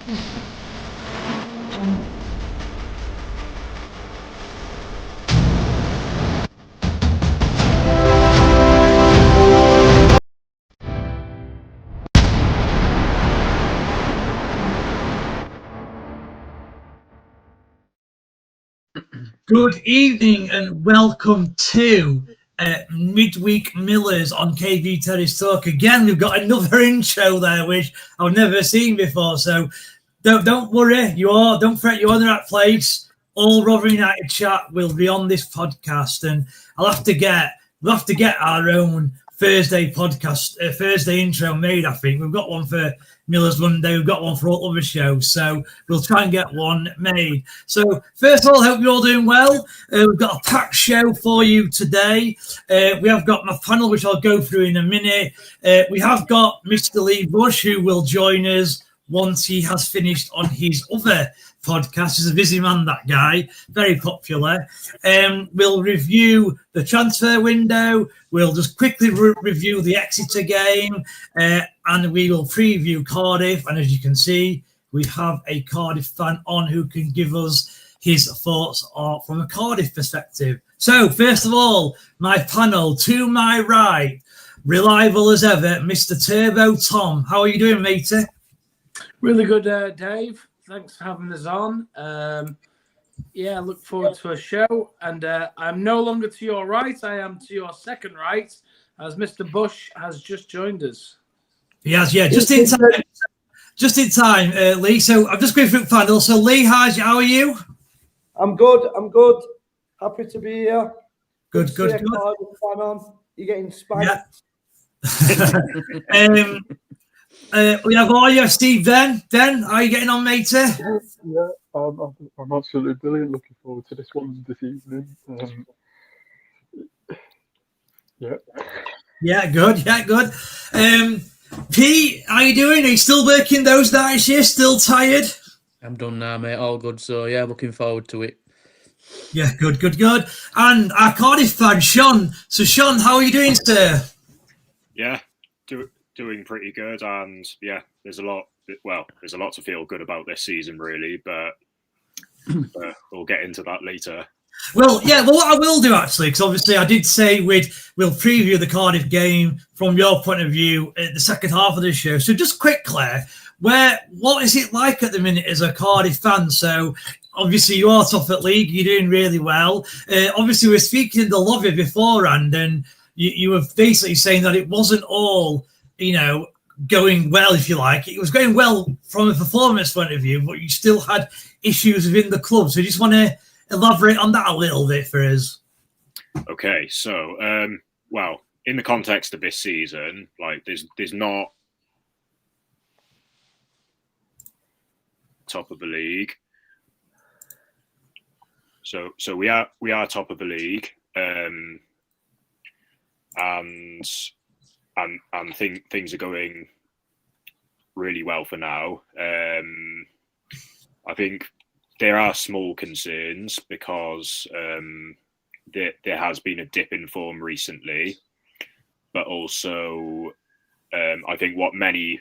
Good evening and welcome to Midweek Millers on KB Terrace Talk. Again, we've got another intro there, which I've never seen before. So don't worry, don't fret, you're in the right place. All Rotherham United chat will be on this podcast, and we'll have to get our own Thursday podcast, Thursday intro made. I think we've got one for Millers Monday, we've got one for all other shows, so we'll try and get one made. So first of all, hope you're all doing well. We've got a packed show for you today. We have got my panel, which I'll go through in a minute. We have got Mr. Lee Bush, who will join us once he has finished on his other podcast. He's a busy man, that guy, very popular. We'll review the transfer window. We'll just quickly review the Exeter game, and we will preview Cardiff. And as you can see, we have a Cardiff fan on who can give us his thoughts from a Cardiff perspective. So first of all, my panel, to my right, reliable as ever, Mr. Turbo Tom. How are you doing, matey? Really good, Dave. Thanks for having us on. I look forward to a show. And I'm no longer to your right. I am to your second right, as Mr. Bush has just joined us. He has, yeah, just in time. Just in time, Lee. So I'm just going through the panel. So Lee, how are you? I'm good. Happy to be here. Good. You're getting spanked. Yeah. We have RUFC Ben. Ben, how are you getting on, matey? Yeah, I'm absolutely brilliant. Looking forward to this one this evening. Yeah, good. Pete, how you doing? Are you still working those night shifts? Still tired? I'm done now, mate. All good. So, yeah, looking forward to it. Yeah, good. And our Cardiff fan, Sean. So, Sean, how are you doing, sir? Yeah, doing pretty good. And, yeah, there's a lot to feel good about this season, really. But we'll get into that later. Well, what I will do, actually, because obviously I did say we'll preview the Cardiff game from your point of view at the second half of the show. So just quickly, what is it like at the minute as a Cardiff fan? So obviously you are top at league, you're doing really well. Obviously we're speaking in the lobby beforehand, and you were basically saying that it wasn't all, going well, if you like. It was going well from a performance point of view, but you still had issues within the club. So you just want to elaborate on that a little bit for us. Okay, so in the context of this season, like there's not top of the league. So we are top of the league, and things are going really well for now. I think there are small concerns because there has been a dip in form recently, but also I think what many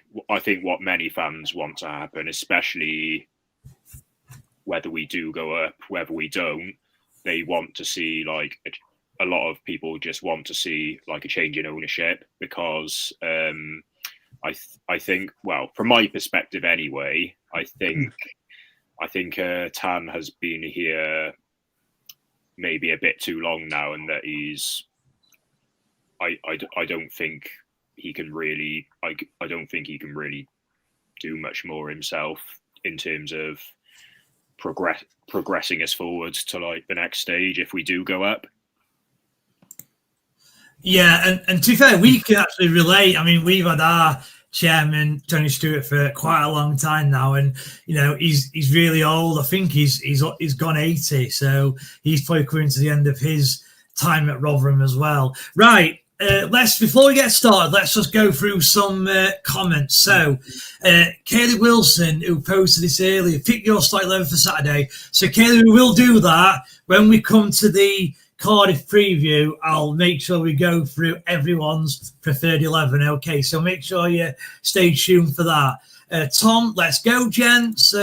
fans want to happen, especially whether we do go up, whether we don't, they want to see a lot of people just want to see a change in ownership, because I think, well, from my perspective anyway, I think Tan has been here maybe a bit too long now, and that I don't think he can really do much more himself in terms of progressing us forwards to the next stage if we do go up. Yeah, and to be fair, we can actually relate. I mean, we've had our chairman Tony Stewart for quite a long time now, and he's really old. I think he's gone 80, so he's probably coming to the end of his time at Rotherham as well. Right, before we get started, let's just go through some comments. So, Kaylee Wilson, who posted this earlier, pick your start 11 for Saturday. So, Kaylee, we will do that when we come to the Cardiff preview. I'll make sure we go through everyone's preferred 11. Okay, so make sure you stay tuned for that. Tom, let's go, gents.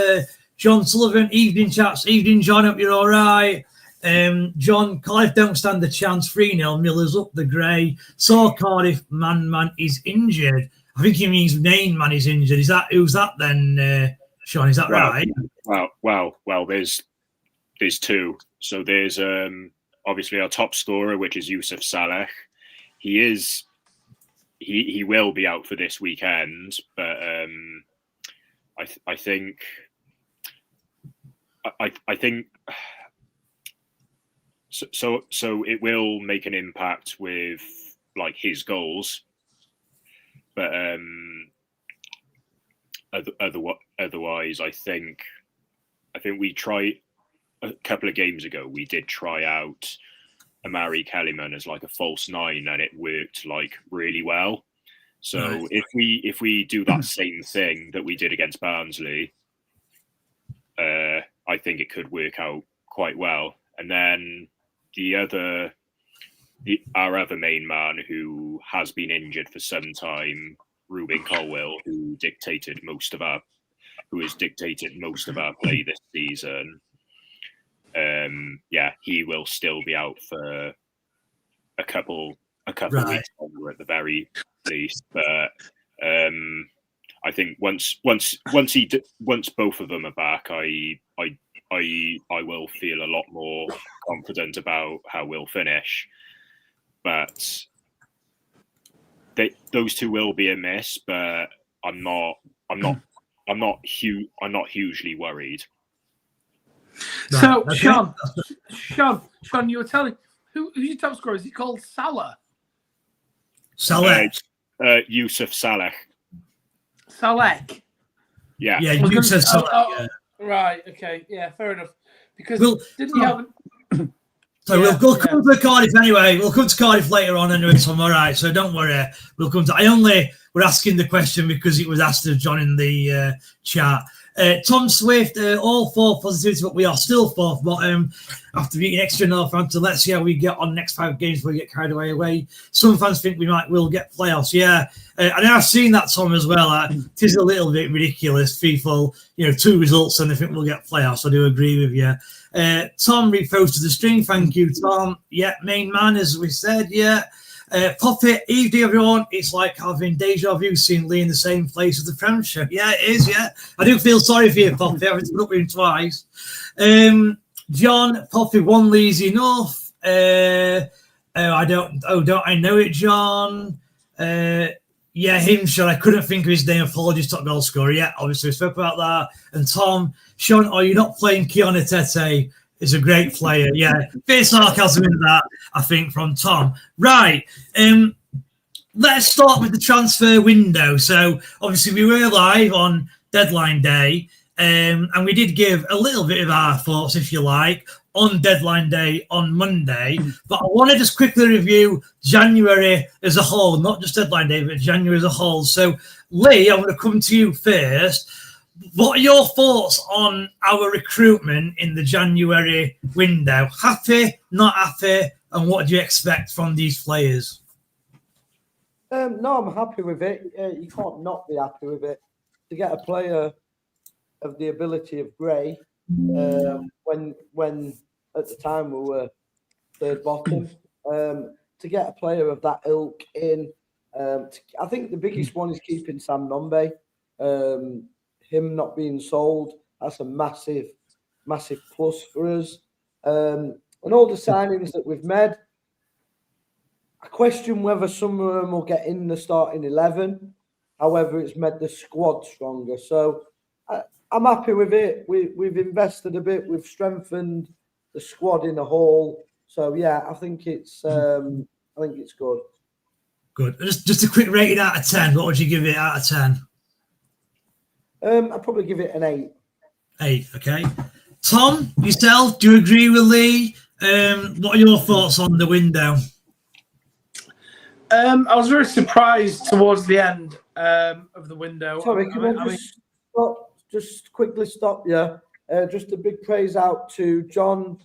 John Sullivan, evening chaps, evening John, hope you're all right. John, Cardiff don't stand a chance, 3-0, Millers up the grey. Saw Cardiff, man is injured. I think he means main man is injured. Who's that then, Sean? Is that right? Well, there's two. So there's obviously our top scorer, which is Yusuf Saleh. He will be out for this weekend, but I think so it will make an impact with like his goals, but otherwise I think we tried a couple of games ago. We did try out Amari Kellyman as like a false 9, and it worked like really well. So Right. if we do that same thing that we did against Barnsley, I think it could work out quite well. And then our other main man who has been injured for some time, Ruben Colwill, who has dictated most of our play this season. He will still be out for a couple Right. weeks longer at the very least. But I think once both of them are back, I will feel a lot more confident about how we'll finish. But those two will be a miss, but I'm not hugely worried. So, Okay. Sean, you were telling who's your top scorer? Is he called Salah? Saleh. Yusuf Saleh. Salek. Yeah. Yeah, Yusuf Saleh. Yeah. Right. Okay. Yeah. Fair enough. Because Well, didn't you have? So we'll come to Cardiff anyway. We'll come to Cardiff later on anyway, Tom. All right, so don't worry. We'll come to. I only were asking the question because it was asked of John in the chat. Tom Swift, all 4 positivity, but we are still 4th bottom after beating extra Northampton. Let's see how we get on next 5 games before we get carried away. Some fans think will get playoffs. Yeah, and I've seen that, Tom, as well. It is a little bit ridiculous. People, 2 results and they think we'll get playoffs. I do agree with you. Tom reposted the stream. Thank you, Tom. Yeah, main man, as we said. Yeah. Poppy, evening, everyone. It's like having deja vu seeing Lee in the same place as the Premiership. Yeah, it is, yeah. I do feel sorry for you, Poppy. I've put up with him twice. John, Poppy, 1 Lee's enough. Don't I know it, John? Yeah, him, Sean. I couldn't think of his name. Apologies, top goal scorer. Yeah, obviously, we spoke about that. And Tom, Sean, are you not playing Keona Tete? Is a great player. Yeah, bit of sarcasm in that, I think, from Tom. Right. Let's start with the transfer window. So, obviously, we were live on deadline day, and we did give a little bit of our thoughts, if you like, on deadline day on Monday. But I want to just quickly review January as a whole, not just deadline day, but January as a whole. So, Lee, I'm going to come to you first. What are your thoughts on our recruitment in the January window? Happy, not happy, and what do you expect from these players? No, I'm happy with it. You can't not be happy with it. To get a player of the ability of Gray, when at the time we were 3rd bottom, to get a player of that ilk in, I think the biggest one is keeping Sam Nombe. Him not being sold, that's a massive plus for us. And all the signings that we've made, I question whether some of them will get in the starting 11. However, it's made the squad stronger. So I'm happy with it. We've invested a bit. We've strengthened the squad in a whole. So yeah, I think it's good. Good. Just a quick rating out of 10. What would you give it out of 10? I'd probably give it an 8. 8, okay. Tom, yourself, do you agree with Lee? What are your thoughts on the window? I was very surprised towards the end of the window. Sorry, can I just quickly stop you? Just a big praise out to John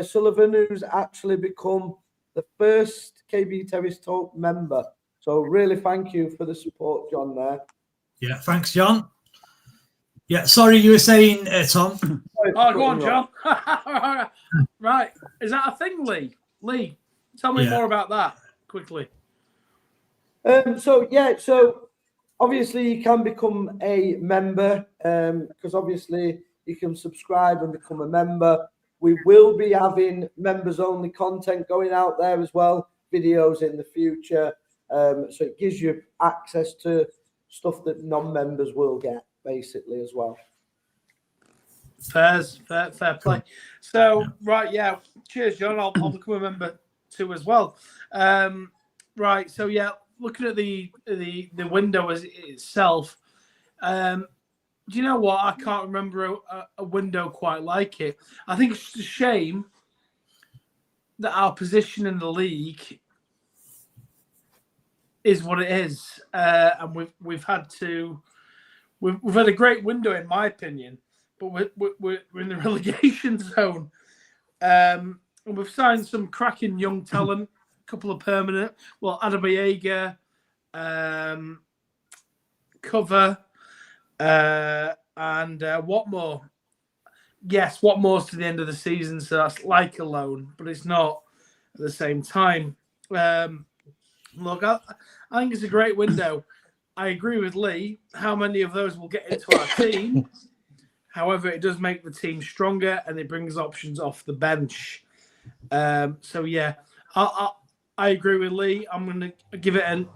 Sullivan, who's actually become the first KB Terrace Talk member. So really thank you for the support, John, there. Yeah, thanks, John. Yeah, sorry, you were saying, Tom. Oh, go on, John. Right. Is that a thing, Lee? Lee, tell me more about that quickly. So obviously you can become a member because obviously you can subscribe and become a member. We will be having members only content going out there as well, videos in the future. So it gives you access to stuff that non-members will get basically as well. Fair play. So, right, yeah. Cheers, John. I'll become a member too as well. Right, so yeah, looking at the window as itself, do you know what? I can't remember a window quite like it. I think it's just a shame that our position in the league is what it is, and we've had a great window in my opinion, but we're in the relegation zone. And we've signed some cracking young talent, a couple of permanent. Well, Adebayoga, Cover, and Watmore. Yes, Watmore's to the end of the season, so that's like a loan, but it's not at the same time. Look, I think it's a great window. I agree with Lee. How many of those will get into our team? However, it does make the team stronger and it brings options off the bench. So, yeah, I agree with Lee. I'm going to give it an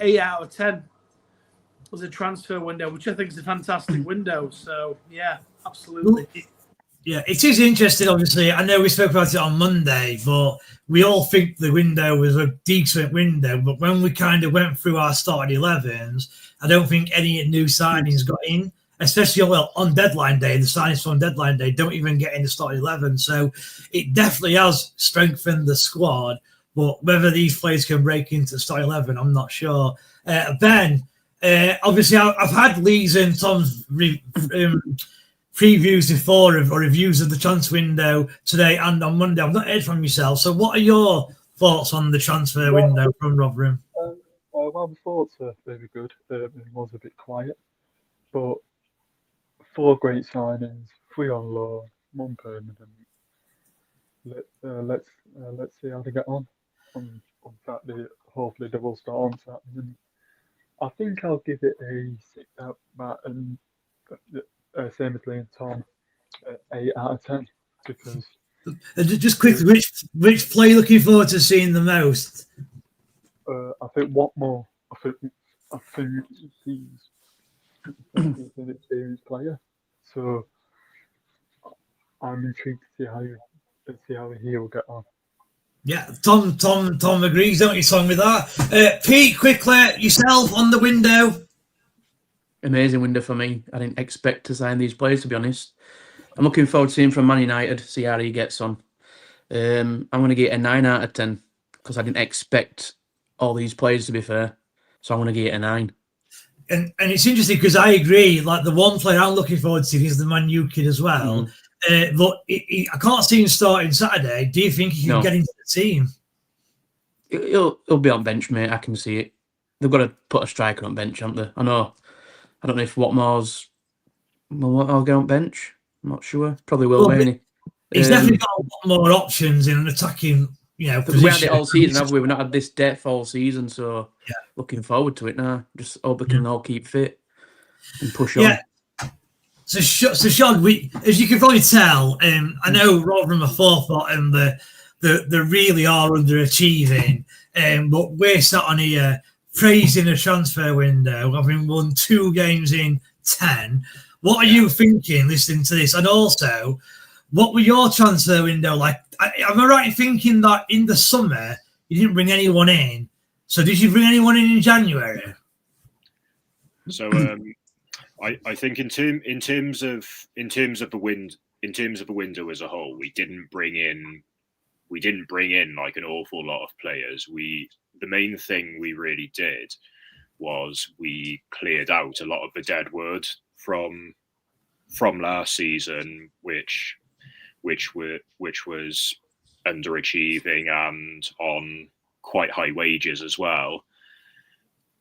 8 out of 10 as a transfer window, which I think is a fantastic window. So, yeah, absolutely. Yeah, it is interesting, obviously. I know we spoke about it on Monday, but we all think the window was a decent window. But when we kind of went through our starting 11s, I don't think any new signings got in, especially on deadline day. The signings on deadline day don't even get in the starting 11. So it definitely has strengthened the squad. But whether these players can break into the starting 11, I'm not sure. Ben, obviously, I've had Lee's and Tom's previews before or reviews of the transfer window today and on Monday. I've not heard from yourself. So what are your thoughts on the transfer window from Rotherham? Well, the thoughts are very good. It was a bit quiet, but 4 great signings, 3 on loan, 1 permanent. Let's see how they get on Saturday. Hopefully they will start on Saturday. And I think I'll give it a 6 out of 10, and same as Lee and Tom, 8 out of 10 because. Just quickly, which player are you looking forward to seeing the most? I think Watmore. I think he's an experienced player, so I'm intrigued to see how he will get on. Yeah, Tom agrees, don't you, Tom, with that? Pete, quickly, yourself on the window. Amazing window for me. I didn't expect to sign these players, to be honest. I'm looking forward to seeing from Man United, see how he gets on. I'm going to get a 9 out of 10 because I didn't expect all these players, to be fair. So I'm going to get a 9. And it's interesting because I agree. Like the one player I'm looking forward to is the Man U kid as well. But I can't see him starting Saturday. Do you think he can get into the team? He'll be on bench, mate. I can see it. They've got to put a striker on bench, haven't they? I know. I don't know if Watmore's will get on bench. I'm not sure. Probably will, won't he? He's definitely got a lot more options in an attacking, position. We had it all season, haven't we? We've not had this depth all season, so looking forward to it now. Just hope we can all keep fit and push on. So Sean, as you can probably tell, I know Rotherham are 4th bottom, they really are underachieving, but we're sat on here praising a transfer window, having won 2 games in 10. What are you thinking listening to this? And also, what were your transfer window like? Am I right in thinking that in the summer you didn't bring anyone in? So did you bring anyone in January? So I think in terms of the window as a whole, we didn't bring in like an awful lot of players. The main thing we really did was we cleared out a lot of the dead wood from last season, which was underachieving and on quite high wages as well.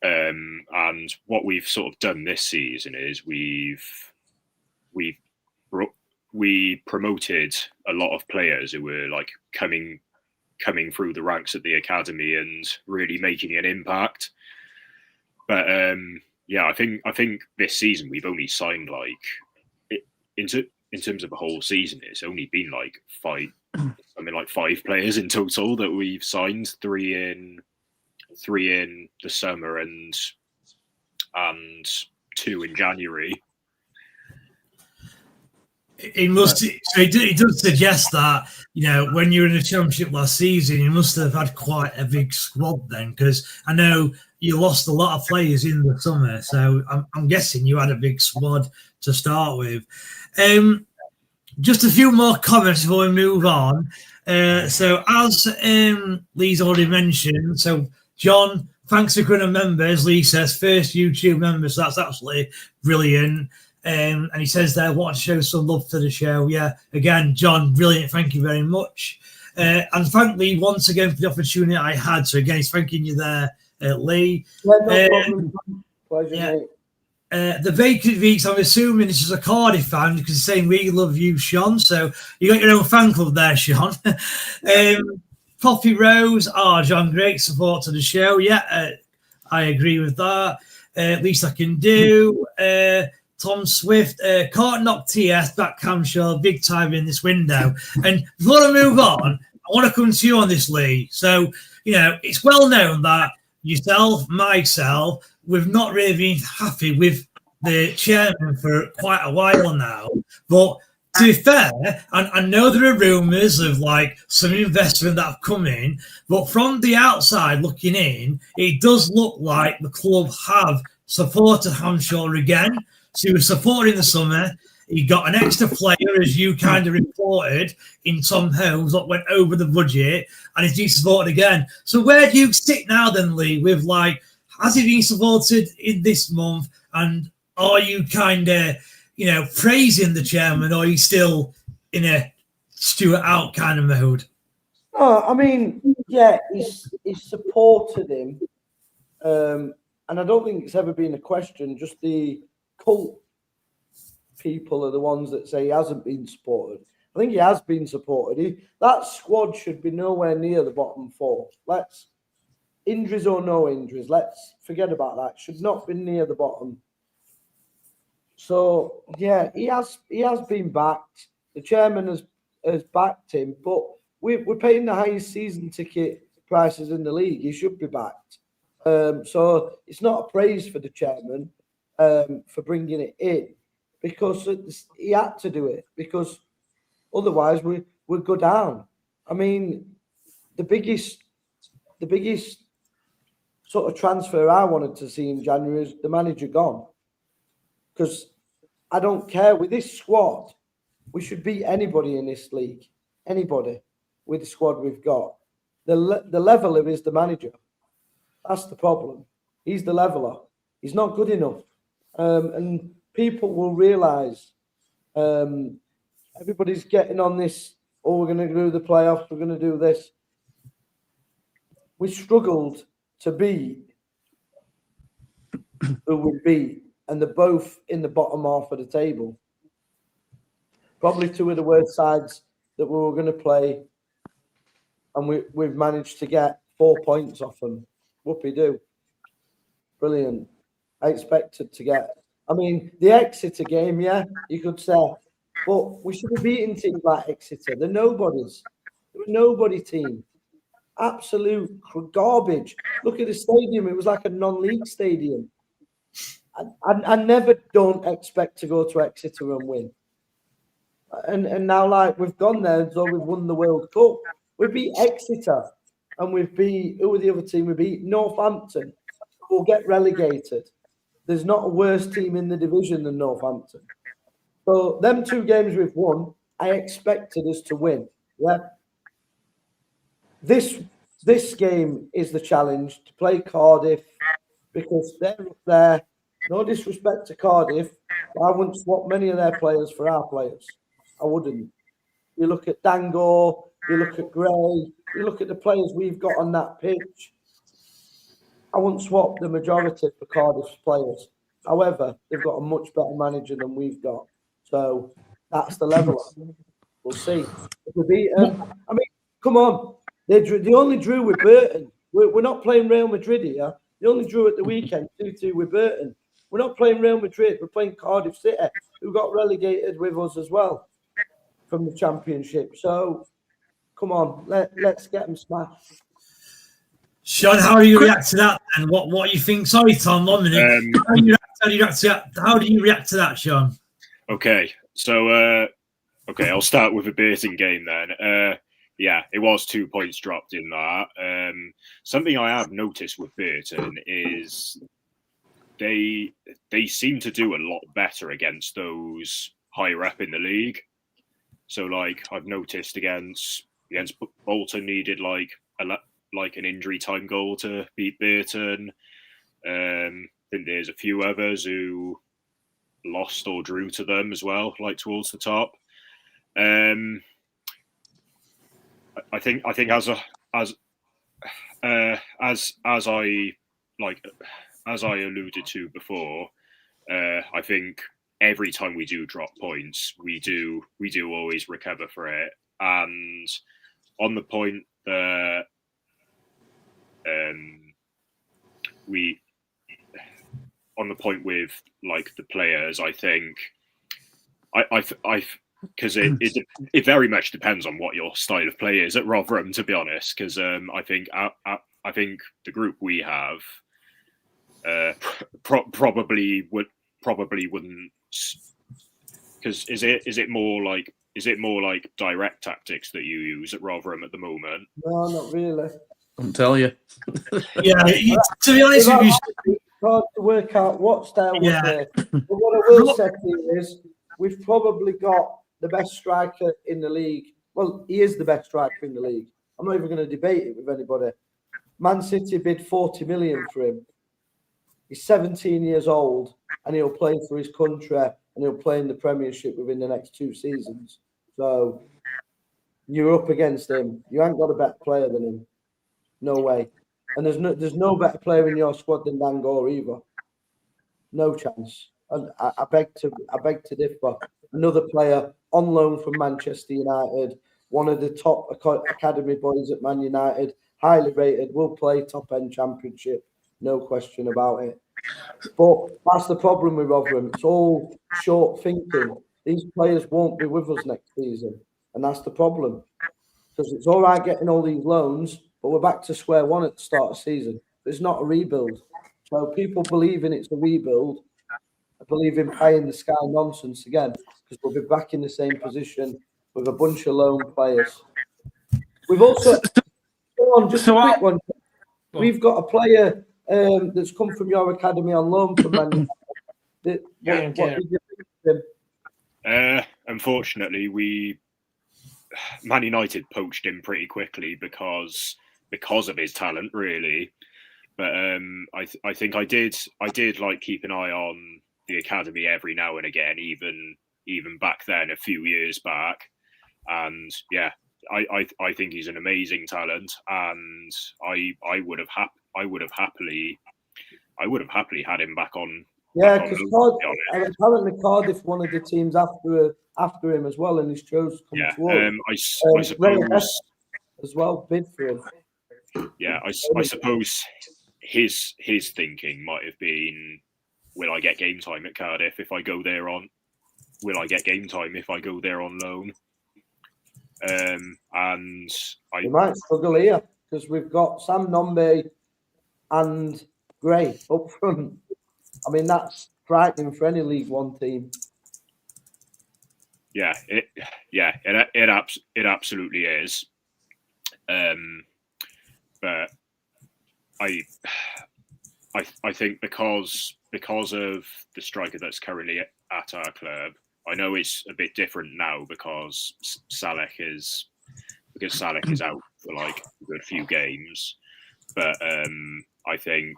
And what we've sort of done this season is we've we promoted a lot of players who were like coming through the ranks at the academy and really making an impact. But I think this season we've only signed in terms of the whole season, it's only been like five players in total that we've signed. Three in the summer and 2 in January. It does suggest that, when you were in the Championship last season, you must have had quite a big squad then, because I know you lost a lot of players in the summer, so I'm guessing you had a big squad to start with. Just a few more comments before we move on. So as Lee's already mentioned, so John, thanks for becoming a member, as Lee says, first YouTube member, so that's absolutely brilliant. And he says there, want to show some love to the show. Yeah, again, John, brilliant. Thank you very much. And thank Lee once again for the opportunity I had. So again, he's thanking you there, Lee. Yeah, no problem. Pleasure, mate. The Vacant Weeks, I'm assuming this is a Cardiff fan because he's saying we love you, Sean. So you got your own fan club there, Sean. Poppy Rose, John, great support to the show. Yeah, I agree with that. At least I can do. Tom Swift, can't knock TS, that Camshaw, big time in this window. And before I move on, I want to come to you on this, Lee. So, it's well known that yourself, myself, we've not really been happy with the chairman for quite a while now. But to be fair, I know there are rumours of like some investment that have come in, but from the outside looking in, it does look like the club have supported Hampshire again. So he was supported in the summer. He got an extra player, as you kind of reported, in Tom Holmes, that went over the budget, and he's been supported again. So where do you sit now then, Lee, with like, has he been supported in this month, and are you kind of, praising the chairman, or are you still in a Stuart out kind of mode? Oh, I mean, yeah, he's supported him, and I don't think it's ever been a question. Just the cult people are the ones that say he hasn't been supported. I think he has been supported. That squad should be nowhere near the bottom 4. Injuries or no injuries, let's forget about that. Should not be near the bottom. So yeah, he has been backed. The chairman has backed him, but we're paying the highest season ticket prices in the league. He should be backed. So it's not a praise for the chairman for bringing it in, because he had to do it, because otherwise we'd go down. I mean, the biggest sort of transfer I wanted to see in January is the manager gone, because I don't care, with this squad we should beat anybody in this league, anybody with the squad we've got. The leveler is the manager. That's the problem. He's the leveler. He's not good enough. And people will realise, everybody's getting on this, we're going to do the playoffs, we're going to do this. We struggled to beat who we beat, and they're both in the bottom half of the table. Probably 2 of the worst sides that we were going to play, and we've managed to get 4 points off them. Whoopie-doo. Brilliant. I expected to get... I mean, the Exeter game, yeah, you could say. But we should have beaten teams like Exeter. They're nobodies. They're a nobody team. Absolute garbage. Look at the stadium. It was like a non-league stadium. I never don't expect to go to Exeter and win. And now, like, we've gone there, so we've won the World Cup. We beat Exeter, and we've beat... Who were the other team? We beat Northampton. We'll get relegated. There's not a worse team in the division than Northampton. So them 2 games we've won, I expected us to win. Yeah. This game is the challenge, to play Cardiff, because they're up there. No disrespect to Cardiff, but I wouldn't swap many of their players for our players. I wouldn't. You look at Dango, you look at Gray, you look at the players we've got on that pitch. I wouldn't swap the majority for Cardiff's players. However, they've got a much better manager than we've got. So that's the level. We'll see. If we beat them, I mean, come on. They only drew with Burton. We're not playing Real Madrid here. They only drew at the weekend 2-2 with Burton. We're not playing Real Madrid. We're playing Cardiff City, who got relegated with us as well from the Championship. So, come on, let's get them smashed. Sean, how do you react to that? And what you think? Sorry, Tom, 1 minute. How do you react to that, Sean? Okay, so I'll start with a Burton game then. Yeah, it was 2 points dropped in that. Something I have noticed with Burton is they seem to do a lot better against those higher up in the league. So, like, I've noticed against Bolton needed like an injury time goal to beat Burton. I think there's a few others who lost or drew to them as well, like towards the top. I think as I alluded to before, I think every time we do drop points, we do always recover for it. And on the point that with like the players, I think because it very much depends on what your style of play is at Rotherham, to be honest. Because I think the group we have probably wouldn't. Because is it more like direct tactics that you use at Rotherham at the moment? No, not really. I'll tell you. Yeah, to be honest with you, it's hard to work out what style we play. But what I will say to you is, we've probably got the best striker in the league. Well, he is the best striker in the league. I'm not even going to debate it with anybody. Man City bid 40 million for him. He's 17 years old, and he'll play for his country, and he'll play in the Premiership within the next 2 seasons. So you're up against him. You ain't got a better player than him. No way. And there's no better player in your squad than Dan Gore either. No chance. And I beg to differ. Another player on loan from Manchester United, one of the top academy boys at Man United, highly rated, will play top end Championship, no question about it. But that's the problem with Rotherham. It's all short thinking. These players won't be with us next season, and that's the problem. Because it's all right getting all these loans, but we're back to square one at the start of the season. It's not a rebuild. So people believing it's a rebuild, I believe in paying the sky nonsense again, because we'll be back in the same position with a bunch of loan players. We've also, just a quick one. We've got a player that's come from your academy on loan from Man United. What did you think of him? Unfortunately, Man United poached him pretty quickly because of his talent, really. But I think I did like keep an eye on the academy every now and again, even back then, a few years back. And yeah, I think he's an amazing talent, and I would have happily had him back on. Yeah, because apparently Cardiff wanted the teams after him as well, and he's chose to come to us. I suppose as well bid for him. Yeah, I suppose his thinking might have been, will I get game time at Cardiff if I go there on? Will I get game time if I go there on loan? And we might struggle here because we've got Sam Nombe and Gray up front. I mean, that's frightening for any League One team. Yeah, it absolutely is. But I think because of the striker that's currently at our club, I know it's a bit different now because Salek is out for like a good few games, but I think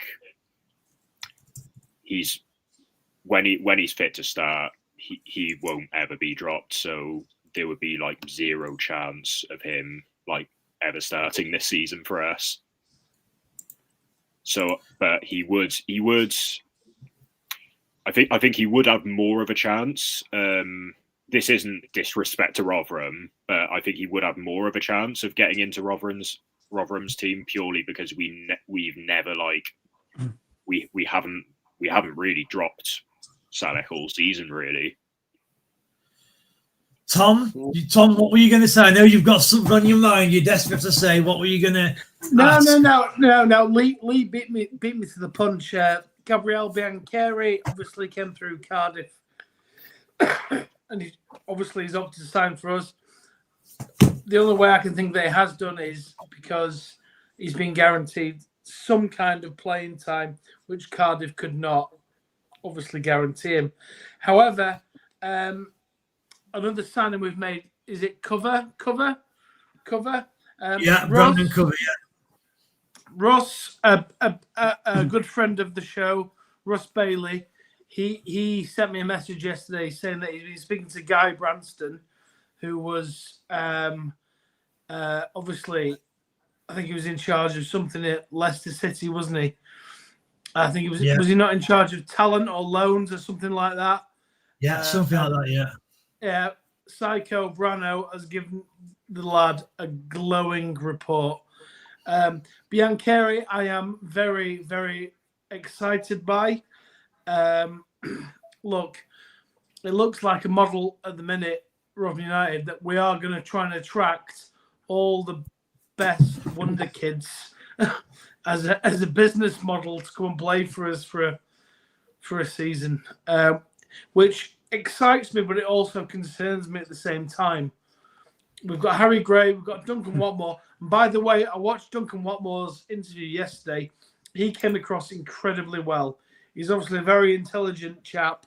when he's fit to start, he won't ever be dropped. So there would be like zero chance of him like ever starting this season for us. So, but he would. I think he would have more of a chance. This isn't disrespect to Rotherham, but I think he would have more of a chance of getting into Rotherham's team purely because we've never we haven't really dropped Saleh all season really. Tom, what were you going to say? I know you've got something on your mind. You're desperate to say. What were you going to? No. Lee beat me to the punch. Gabriel Biancheri obviously came through Cardiff, and he's opted to sign for us. The only way I can think that he has done is because he's been guaranteed some kind of playing time, which Cardiff could not obviously guarantee him. However, another signing we've made, is it Cover? Brandon Cover, Russ, a good friend of the show, Russ Bailey, he sent me a message yesterday saying that he's been speaking to Guy Branston, who was obviously, I think he was in charge of something at Leicester City, wasn't he? I think he was. Yeah. Was he not in charge of talent or loans or something like that? Yeah, something like that. Yeah. Yeah. Psycho Brano has given the lad a glowing report. Biancheri, I am very, very excited by. Look, it looks like a model at the minute, Rotherham United, that we are going to try and attract all the best wonder kids as a business model to come and play for us for a season, which excites me, but it also concerns me at the same time. We've got Harry Gray, we've got Duncan Watmore. And by the way, I watched Duncan Watmore's interview yesterday. He came across incredibly well. He's obviously a very intelligent chap.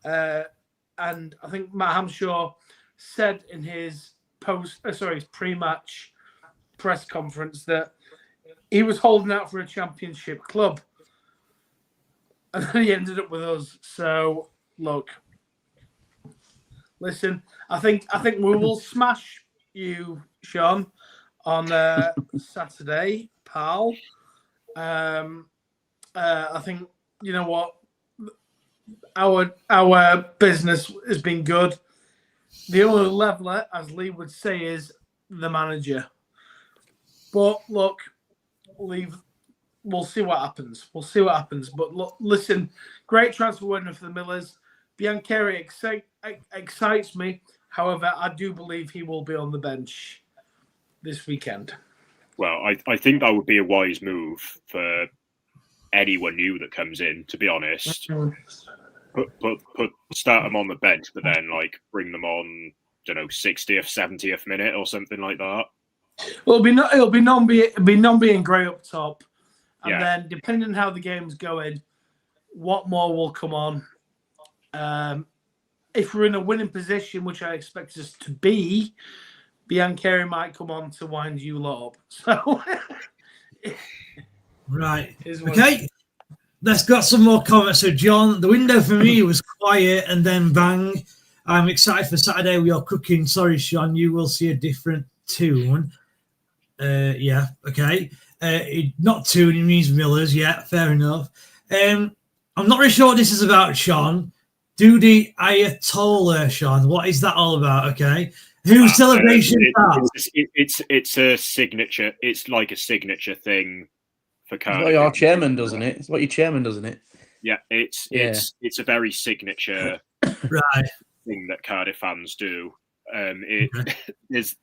And I think Matt Hamshaw said in his pre-match press conference that he was holding out for a championship club. And then he ended up with us. So, look. Listen, I think we will smash you, Sean, on Saturday, pal. I think, you know what, our business has been good. The only leveler, as Lee would say, is the manager. But look, we'll see what happens. But look, listen, great transfer window for the Millers. Biancheri excites me. However, I do believe he will be on the bench this weekend. Well, I think that would be a wise move for anyone new that comes in, to be honest. Start them on the bench, but then bring them on, 60th, 70th minute or something like that. Well, it'll be Nombi and Gray up top, and then depending on how the game's going, Watmore will come on. If we're in a winning position, which I expect us to be, Biancheri might come on to wind you lot up. So, right. Okay. Let's got some more comments. So, John, the window for me was quiet and then bang. I'm excited for Saturday. We are cooking. Sorry, Sean, you will see a different tune. Yeah, okay. Not tune, it means Millers. Yeah, fair enough. I'm not really sure what this is about, Sean. Doody Ayatollah, Sean. What is that all about? Okay. Whose celebration is that? It's a signature. It's like a signature thing for Cardiff. It's what your chairman does, isn't it? It's what your chairman does, isn't it? Yeah, it's a very signature thing that Cardiff fans do. It's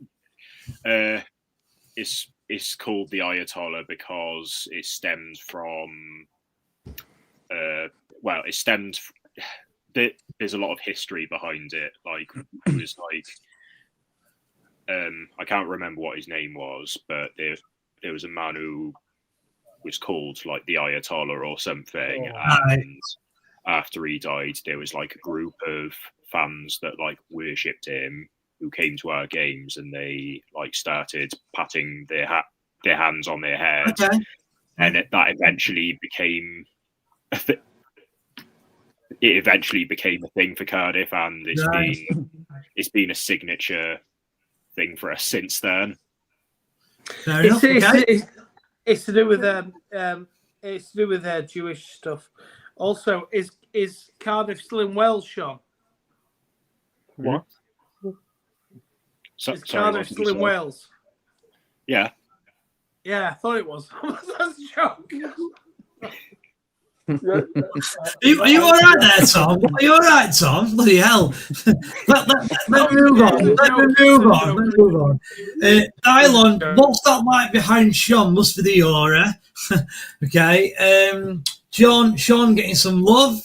called the Ayatollah because it stems from there's a lot of history behind it. It was I can't remember what his name was, but there was a man who was called the Ayatollah or something. And after he died, there was a group of fans that worshipped him who came to our games, and they started patting their hands on their head, and that eventually became a thing. It eventually became a thing for Cardiff, and it's been a signature thing for us since then. It's to do with Jewish stuff. Also, is is Cardiff still in Wales, Sean? What? So, Is sorry, Cardiff what did still you in say? Wales? Yeah. Yeah, I thought it was. That's a joke. Yeah, Are you all right there, Tom? Are you all right, Tom? Bloody hell. Let me move on. Let me move on. Dylon, what's that like behind Sean? Must be the aura. Okay. Sean getting some love.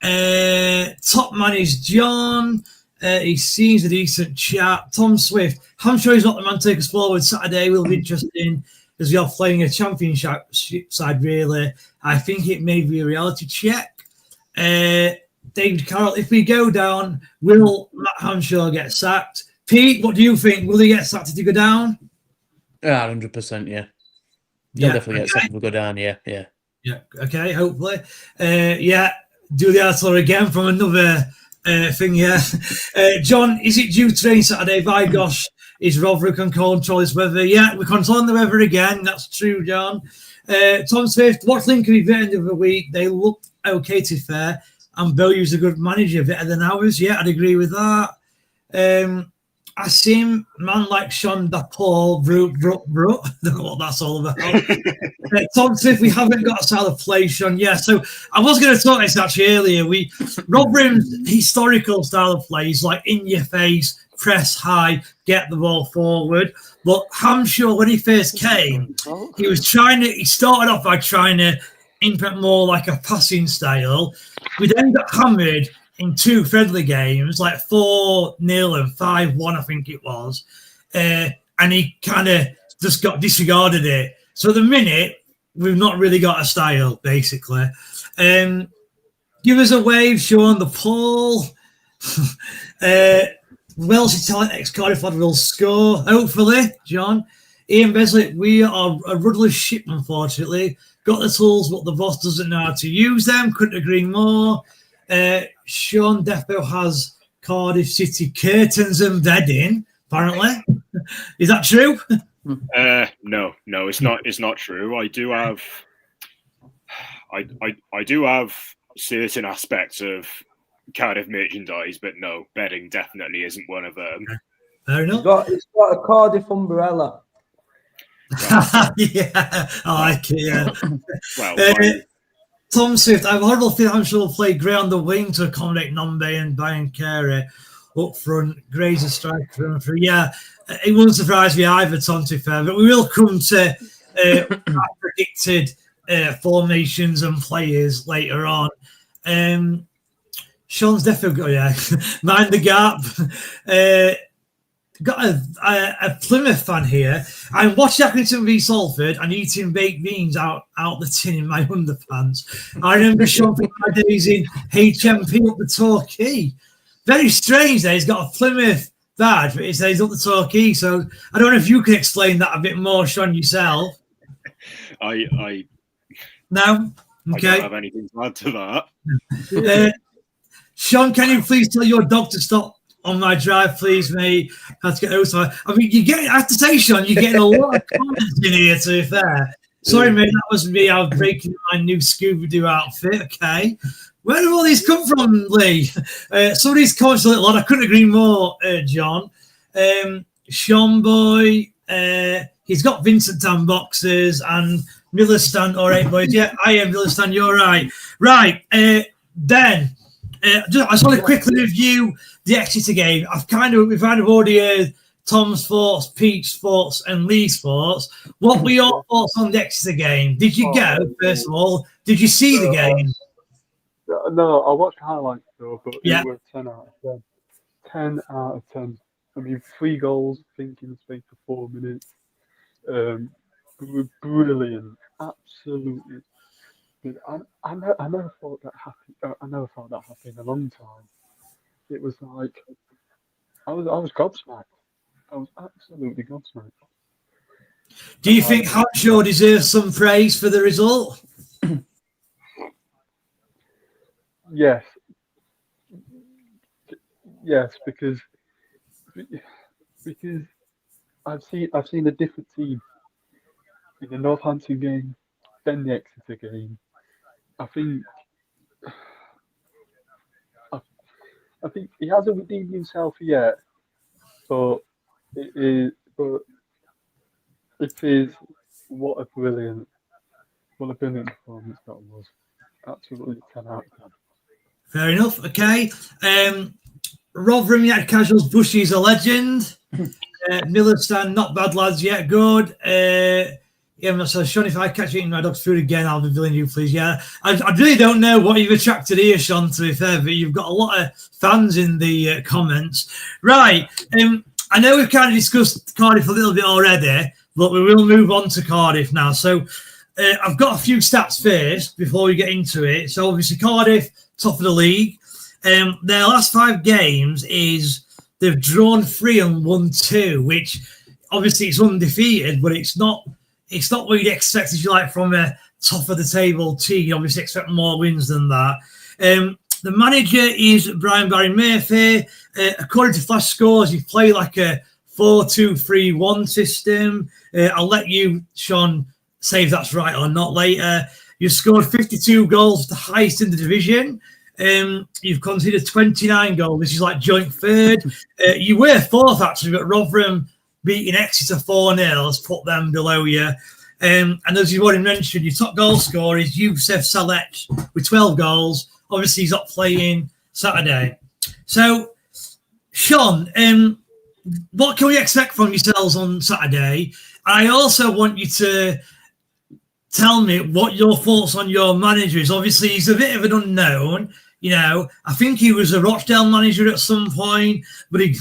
Top man is John. He seems a decent chap. Tom Swift. I'm sure he's not the man to take us forward Saturday. Will be interesting as we are playing a championship side, really. I think it may be a reality check. David Carroll, if we go down, will Matt Hanshaw get sacked? Pete, what do you think? Will he get sacked if he go down? 100%, yeah. He'll definitely get sacked if we go down, yeah. Yeah, okay, hopefully. Do the article again from another thing, yeah. John, is it due to rain Saturday? By gosh, is Rotherham can control this weather? Yeah, we're controlling the weather again. That's true, John. Tom Swift, what's Lincoln at the end of the week? They looked okay, to be fair. And Bellew's a good manager, better than ours. Yeah, I'd agree with that. I see man like Sean Paul, Brook. I don't know what that's all about. Tom Smith, we haven't got a style of play, Sean. Yeah, so I was going to talk this actually earlier. Rotherham's historical style of play is like in your face, press high, get the ball forward. But Hanshaw, when he first came, he started off by trying to implement more like a passing style. We then got hammered in 2 friendly games, like 4-0 and 5-1, I think it was. And he kind of just got disregarded it. So at the minute, we've not really got a style, basically. Give us a wave, Sean, the Paul. Welsh talent ex-Cardiff lad will score, hopefully, John. Ian Besley, we are a rudderless ship, unfortunately. Got the tools, but the boss doesn't know how to use them. Couldn't agree more. Sean Defo has Cardiff City curtains and bedding, apparently. Is that true? No, it's not. It's not true. I do have certain aspects of Cardiff merchandise, but no, bedding definitely isn't one of them. Fair enough. It's got a Cardiff umbrella. Yeah, I like it. Yeah. Well, Tom Swift, I have a horrible feeling I'm sure will play Gray on the wing to accommodate Nombe and Brian Carey up front. Gray's a striker. Yeah, it wouldn't surprise me either, Tom, to be fair. But we will come to our predicted formations and players later on. Sean's definitely mind the gap. Got a Plymouth fan here. I'm watching Accrington v Salford and eating baked beans out the tin in my underpants. I remember Sean from my days in HMP up the Torquay. Very strange that he's got a Plymouth badge, but he says up the Torquay. So I don't know if you can explain that a bit more, Sean, yourself. I No? Okay. I don't have anything to add to that. Sean, can you please tell your dog to stop on my drive, please, mate? I have to get over. I mean, I have to say, Sean, you're getting a lot of comments in here, to be fair. Sorry, mate, that was me. I was breaking my new Scooby-Doo outfit, okay? Where do all these come from, Lee? Some of these comments a little odd. I couldn't agree more, John. Sean Boy, he's got Vincent Tan boxes and Millers stand. All right, boys. Yeah, I am Millers stand. You're right. Right, then. I just want to quickly review the Exeter game. We've kind of already heard Tom's thoughts, Pete's thoughts, and Lee's thoughts. What were your thoughts on the Exeter game? Did you go, first of all? Did you see the game? No, I watched highlights though, but Yeah. it was 10 out of 10. 10 out of 10. I mean, 3 goals, I think, in the space of 4 minutes. Brilliant, absolutely. I never thought that happened. I never thought that happened in a long time. It was like I was gobsmacked. I was absolutely gobsmacked. Do you think Hanshaw deserves some praise for the result? Yes, because I've seen a different team in the Northampton game, then the Exeter game. I think I think he hasn't redeemed himself yet, but but it is what a brilliant performance that was. Absolutely 10 out of 10. Fair enough. Okay. Rotherham United casuals. Bushy's a legend. Millers stand, not bad lads yet. Good. Yeah, so Sean, if I catch you eating my dog's food again, I'll be billing you, please. Yeah, I really don't know what you've attracted here, Sean. To be fair, but you've got a lot of fans in the comments, right? I know we've kind of discussed Cardiff a little bit already, but we will move on to Cardiff now. So I've got a few stats first before we get into it. So obviously Cardiff, top of the league. Their last 5 games is they've drawn 3 and won 2, which obviously it's undefeated, but it's not what you'd expect, if you like, from a top of the table team. You obviously expect more wins than that. The manager is Brian Barry Murphy. According to Flash Scores, you play like a 4-2-3-1 system. I'll let you, Sean, say if that's right or not later. You've scored 52 goals, the highest in the division. You've conceded 29 goals. This is like joint third. You were 4th, actually, but Rotherham beating Exeter 4-0 has put them below you. And as you've already mentioned, your top goal scorer is Youssef Saleh with 12 goals. Obviously, he's not playing Saturday. So, Sean, what can we expect from yourselves on Saturday? I also want you to tell me what your thoughts on your manager is. Obviously, he's a bit of an unknown. You know, I think he was a Rochdale manager at some point, but he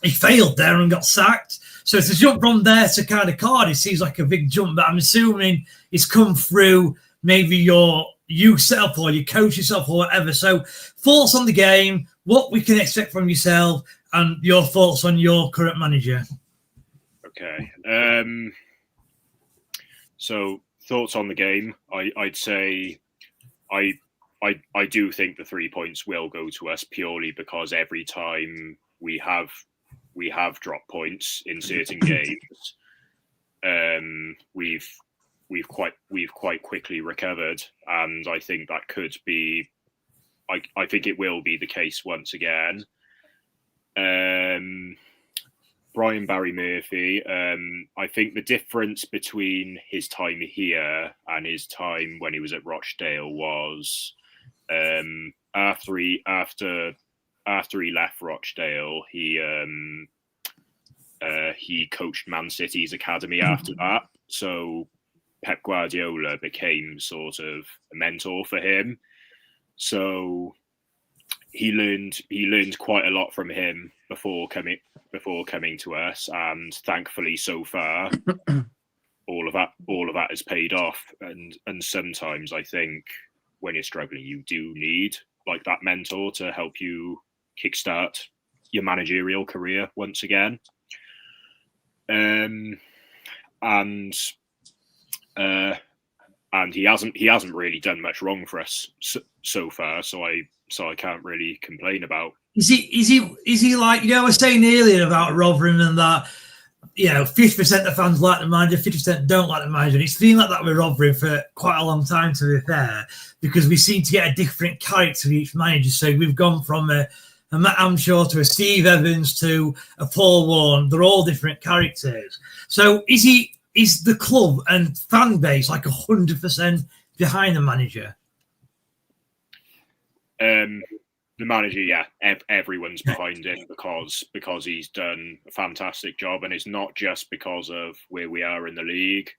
failed there and got sacked. So to jump from there to kind of Cardiff seems like a big jump, but I'm assuming it's come through maybe your youth setup or your coach yourself or whatever. So thoughts on the game, what we can expect from yourself, and your thoughts on your current manager. Okay. So thoughts on the game. I'd say I do think the 3 points will go to us purely because every time we have dropped points in certain games, we've quite quickly recovered, and I think that could be. I think it will be the case once again. Brian Barry Murphy. I think the difference between his time here and his time when he was at Rochdale was after he left Rochdale, he coached Man City's academy after that. So Pep Guardiola became sort of a mentor for him. So he learned quite a lot from him before coming to us, and thankfully so far all of that has paid off. And sometimes I think when you're struggling, you do need like that mentor to help you kickstart your managerial career once again. And he hasn't really done much wrong for us so far, so I can't really complain about. Is he like, you know, I was saying earlier about Rotherham and that, you know, 50% of fans like the manager, 50% don't like the manager. And it's been like that with Rotherham for quite a long time, to be fair, because we seem to get a different character with each manager. So we've gone from a Matt Amshaw to a Steve Evans to a Paul Warne. They're all different characters. So is the club and fan base like 100% behind the manager? The manager, yeah, everyone's behind him because he's done a fantastic job, and it's not just because of where we are in the league.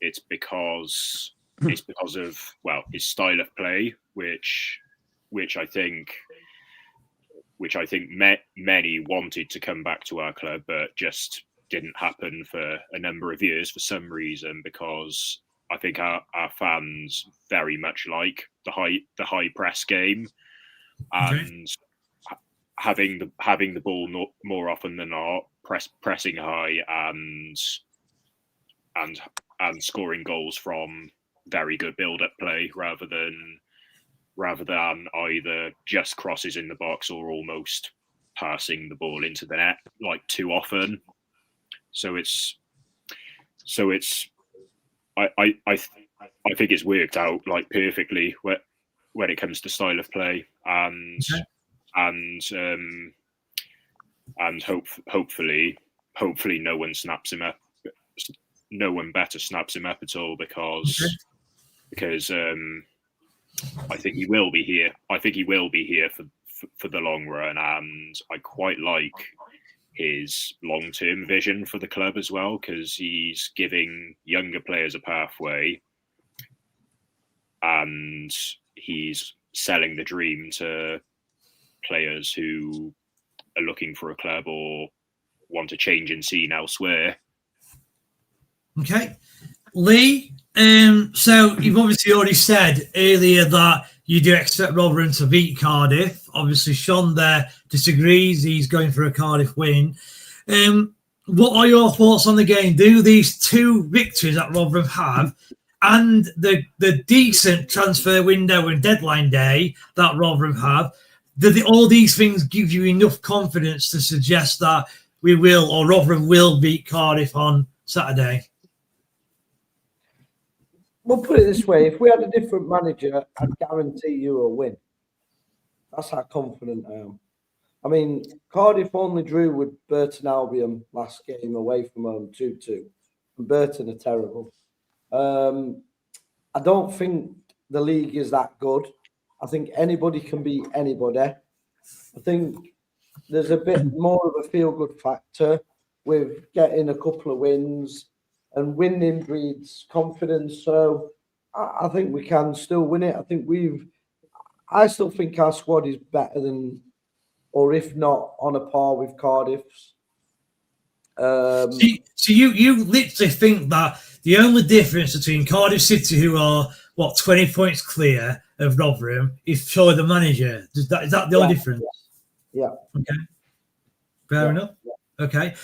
It's because of his style of play, which I think many wanted to come back to our club, but just didn't happen for a number of years for some reason, because I think our fans very much like the high press game, and having the ball more often than not, pressing high and scoring goals from very good build-up play rather than either just crosses in the box or almost passing the ball into the net like too often. So I think it's worked out like perfectly when it comes to style of play, and and hopefully no one snaps him up. No one better snaps him up at all because I think he will be here. I think he will be here for the long run, and I quite like his long-term vision for the club as well, because he's giving younger players a pathway and he's selling the dream to players who are looking for a club or want a change in scene elsewhere. Okay. Lee, so you've obviously already said earlier that you do expect Rotherham to beat Cardiff. Obviously, Sean there disagrees. He's going for a Cardiff win. What are your thoughts on the game? Do these two victories that Rotherham have and the decent transfer window and deadline day that Rotherham have, all these things give you enough confidence to suggest that we will, or Rotherham will, beat Cardiff on Saturday? We'll put it this way: if we had a different manager, I'd guarantee you a win. That's how confident I am. I mean, Cardiff only drew with Burton Albion last game away from home 2-2. And Burton are terrible. I don't think the league is that good. I think anybody can beat anybody. I think there's a bit more of a feel-good factor with getting a couple of wins, and winning breeds confidence. So I think we can still win it. I still think our squad is better than, or if not, on a par with Cardiff's. So you literally think that the only difference between Cardiff City, who are 20 points clear of Rotherham, is for the manager? Is that the only difference? Yeah. Okay. Fair enough. Yeah. Okay.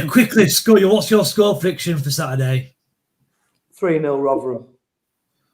Quickly, what's your score prediction for Saturday? 3-0 Rotherham.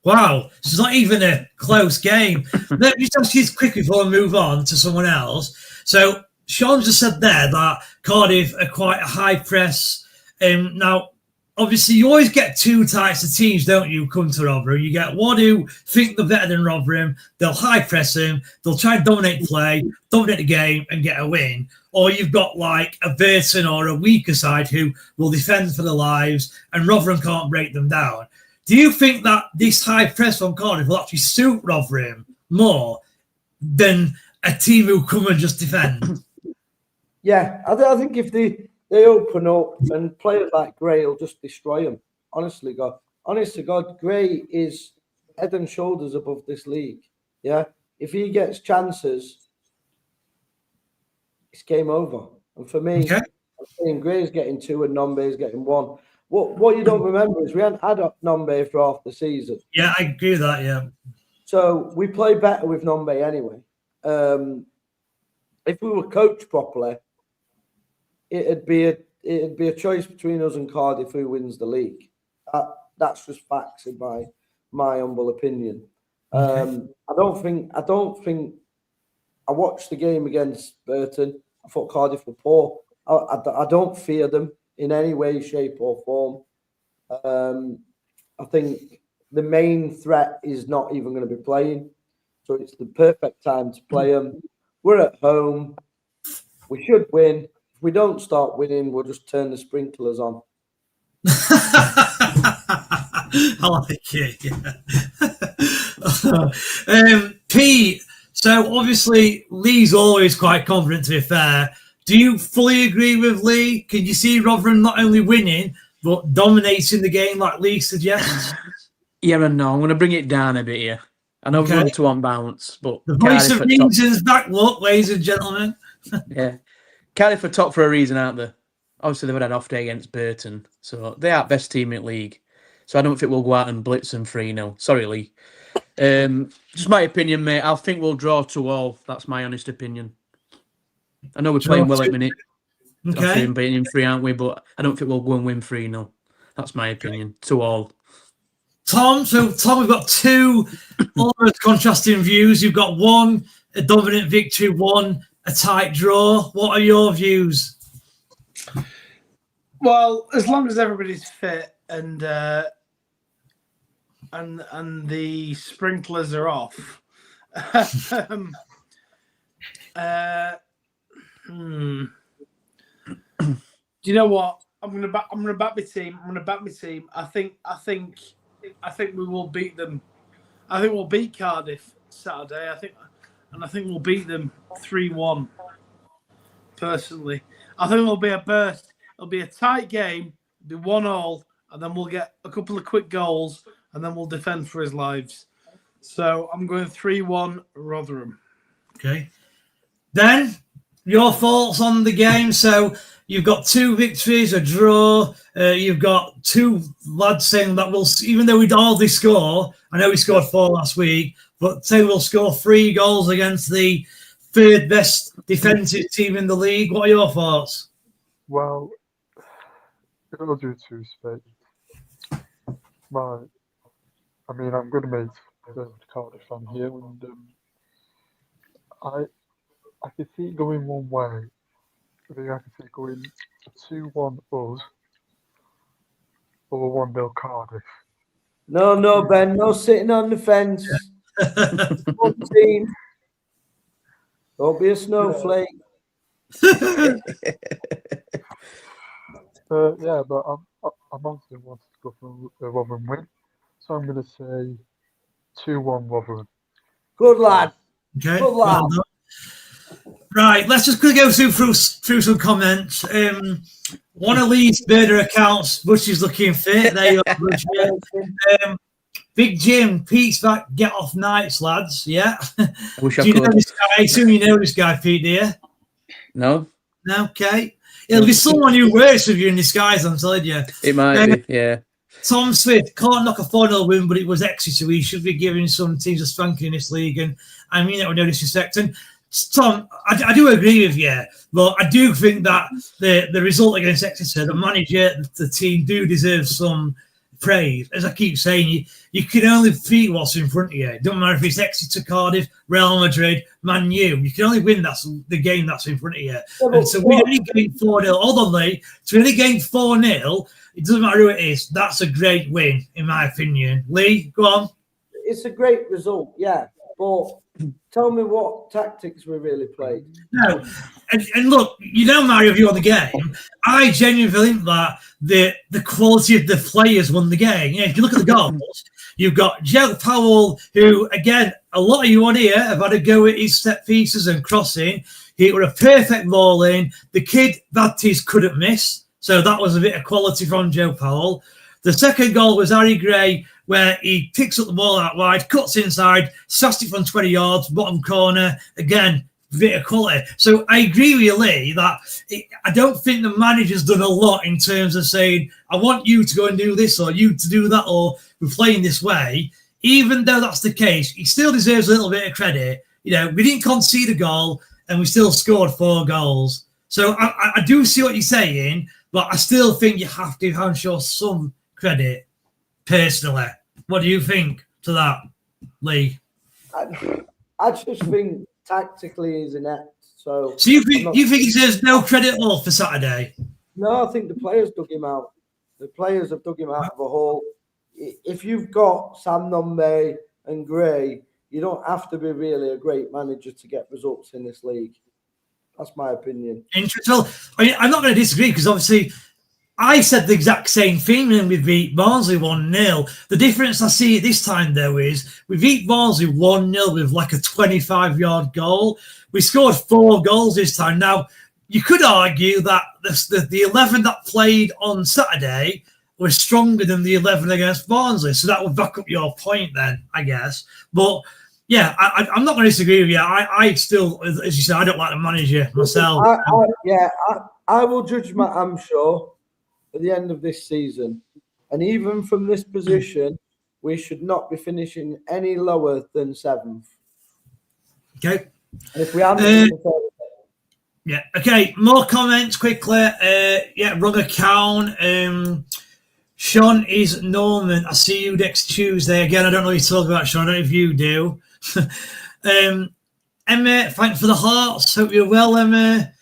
Wow, this is not even a close game. Let me just ask you quickly before I move on to someone else. So, Sean just said there that Cardiff are quite a high press. Now, obviously, you always get two types of teams, don't you, come to Rotherham? You get one who think they're better than Rotherham, they'll high press them, they'll try and dominate play, dominate the game, and get a win. Or you've got like a Burton or a weaker side who will defend for their lives, and Rotherham can't break them down. Do you think that this high press from Cardiff will actually suit Rotherham more than a team who come and just defend? Yeah, I think if they open up and players like Gray will just destroy them. Honest to God, Gray is head and shoulders above this league. Yeah, if he gets chances, it's game over. And for me, I'm saying Gray's getting 2 and Nombe's getting 1. What you don't remember is we hadn't had Nombe for half the season. Yeah, I agree with that, yeah. So we play better with Nombe anyway. If we were coached properly, it'd be a choice between us and Cardiff who wins the league. That's just facts in my humble opinion. I don't think I watched the game against Burton. I thought Cardiff were poor. I don't fear them in any way, shape, or form. I think the main threat is not even going to be playing. So it's the perfect time to play them. We're at home. We should win. If we don't start winning, we'll just turn the sprinklers on. I like it, yeah. Pete, so obviously Lee's always quite confident, to be fair. Do you fully agree with Lee? Can you see Rotherham not only winning, but dominating the game like Lee suggests? Yeah and no. I'm going to bring it down a bit here. I know we've run to on bounce, but the voice of reason's back, look, ladies and gentlemen. Yeah. Cardiff are top for a reason, aren't they? Obviously, they've had an off day against Burton, so they are best team in the league. So I don't think we'll go out and blitz them 3-0. Sorry, Lee. Just my opinion, mate. I think we'll draw 2-2. That's my honest opinion. I know we're playing well at the minute. Okay. We're beating 3, aren't we? But I don't think we'll go and win 3-0. That's my opinion. 2-2. Tom, we've got two almost contrasting views. You've got one, a dominant victory, one, a tight draw. What are your views? Well, as long as everybody's fit and the sprinklers are off, Do you know what? I'm gonna back my team. I think we will beat them. I think we'll beat Cardiff Saturday. I think we'll beat them 3-1. Personally, I think it'll be a burst. It'll be a tight game. It'll be 1-1, and then we'll get a couple of quick goals, and then we'll defend for his lives. So I'm going 3-1 Rotherham. Okay. Then your thoughts on the game. So you've got 2 victories, a draw. You've got 2 lads saying that we'll, even though we'd hardly score, I know we scored 4 last week, but say we'll score 3 goals against the 3rd best defensive team in the league. What are your thoughts? Well, with all due respect, I'm good mates with the Cardiff fan here, and I could see it going one way. I think I could see it going 2-1 us or 1-0 Cardiff. No, Ben, no sitting on the fence. One team. Don't be a snowflake. Yeah, but I'm honestly wanting to go for a Rotherham win, so I'm going to say 2-1 Rotherham. Good lad. Okay. Good lad. Well, right, let's just quickly go through some comments. One of Lee's better accounts, Bush is looking fit. There you are. Big Jim, Pete's back. Get off nights, lads. Yeah. I wish I Do you could. know this guy? I assume you know this guy, Pete, do you? No, Okay. It'll be someone who works with you in disguise, I'm telling you. it might be. Yeah. Tom Smith can't knock a 4-0 win, but it was Exeter. We should be giving some teams a spanking in this league, and I mean that with no disrespect. And Tom, I do agree with you, but I do think that the result against Exeter, the manager, the team do deserve some praise. As I keep saying, you can only beat what's in front of you. It doesn't matter if it's Exeter, Cardiff, Real Madrid, Man U. You can only win the game that's in front of you. And so we only gained 4-0. Hold on, Lee. So we only gained 4-0. It doesn't matter who it is. That's a great win, in my opinion. Lee, go on. It's a great result, yeah. But tell me what tactics we really played. No, and look, you know my review on the game. I genuinely think that the quality of the players won the game. Yeah, if you look at the goals, you've got Joe Powell, who again a lot of you on here have had a go at his set pieces and crossing. He was a perfect ball in. The kid Baptiste couldn't miss, so that was a bit of quality from Joe Powell. The second goal was Harry Gray, where he picks up the ball out wide, cuts inside, sassed it from 20 yards, bottom corner. Again, bit of quality. So I agree with you, Lee, that I don't think the manager's done a lot in terms of saying, I want you to go and do this or you to do that or we're playing this way. Even though that's the case, he still deserves a little bit of credit. You know, we didn't concede a goal and we still scored 4 goals. So I do see what you're saying, but I still think you have to give Hanshaw some credit personally. What do you think to that, Lee? I just think tactically he's inept. So you think he deserves no credit at all for Saturday? No, I think the players dug him out. The players have dug him out of a hole. If you've got Sam Nombe and Gray, you don't have to be really a great manager to get results in this league. That's my opinion. Interesting. I mean, I'm not going to disagree because obviously I said the exact same thing when we beat Barnsley 1-0. The difference I see this time, though, is we beat Barnsley 1-0 with like a 25-yard goal. We scored 4 goals this time. Now, you could argue that the 11 that played on Saturday was stronger than the 11 against Barnsley. So that would back up your point then, I guess. But, yeah, I'm not going to disagree with you. I still, as you said, I don't like the manager myself. I will judge I'm sure. At the end of this season, and even from this position, we should not be finishing any lower than 7th. Okay. And if we haven't, yeah. Okay. More comments quickly. Wrong account. Sean is Norman. I see you next Tuesday again. I don't know what you're talking about, Sean. I don't know if you do. Emma, thanks for the hearts. Hope you're well, Emma.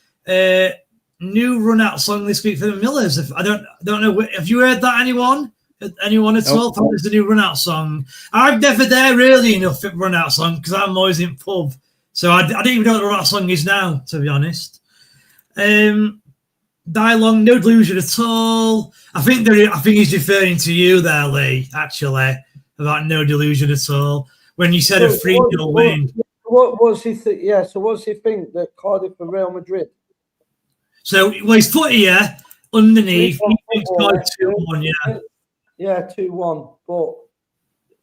New run-out song this week for the Millers. I don't know. Have you heard that, anyone? Anyone at all? It's the new run-out song. I'm never there early enough for run-out song because I'm always in pub So I don't even know what that song is now, to be honest. Die Long, no delusion at all. I think he's referring to you there, Lee, actually, about no delusion at all. When you said a 3-0 win. What was he think? Yeah, so what's he think that Cardiff and Real Madrid? So, well, he's put here underneath. He thinks Cardiff 2-1, yeah. Yeah, 2-1. But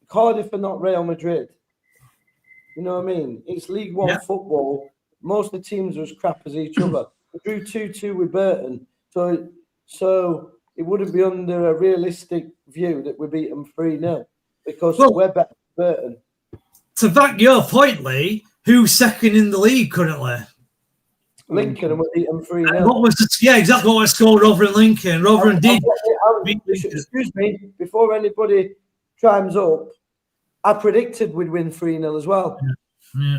Cardiff are not Real Madrid. You know what I mean? It's League One football. Most of the teams are as crap as each other. We drew 2-2 with Burton. So it wouldn't be under a realistic view that we beat them 3-0 because we're better than Burton. To back your point, Lee, who's second in the league currently? Lincoln, and we beat them 3-0. What was exactly what I scored Rotherham and Lincoln. Rotherham did. Excuse me, before anybody chimes up, I predicted we'd win 3-0 as well. Yeah.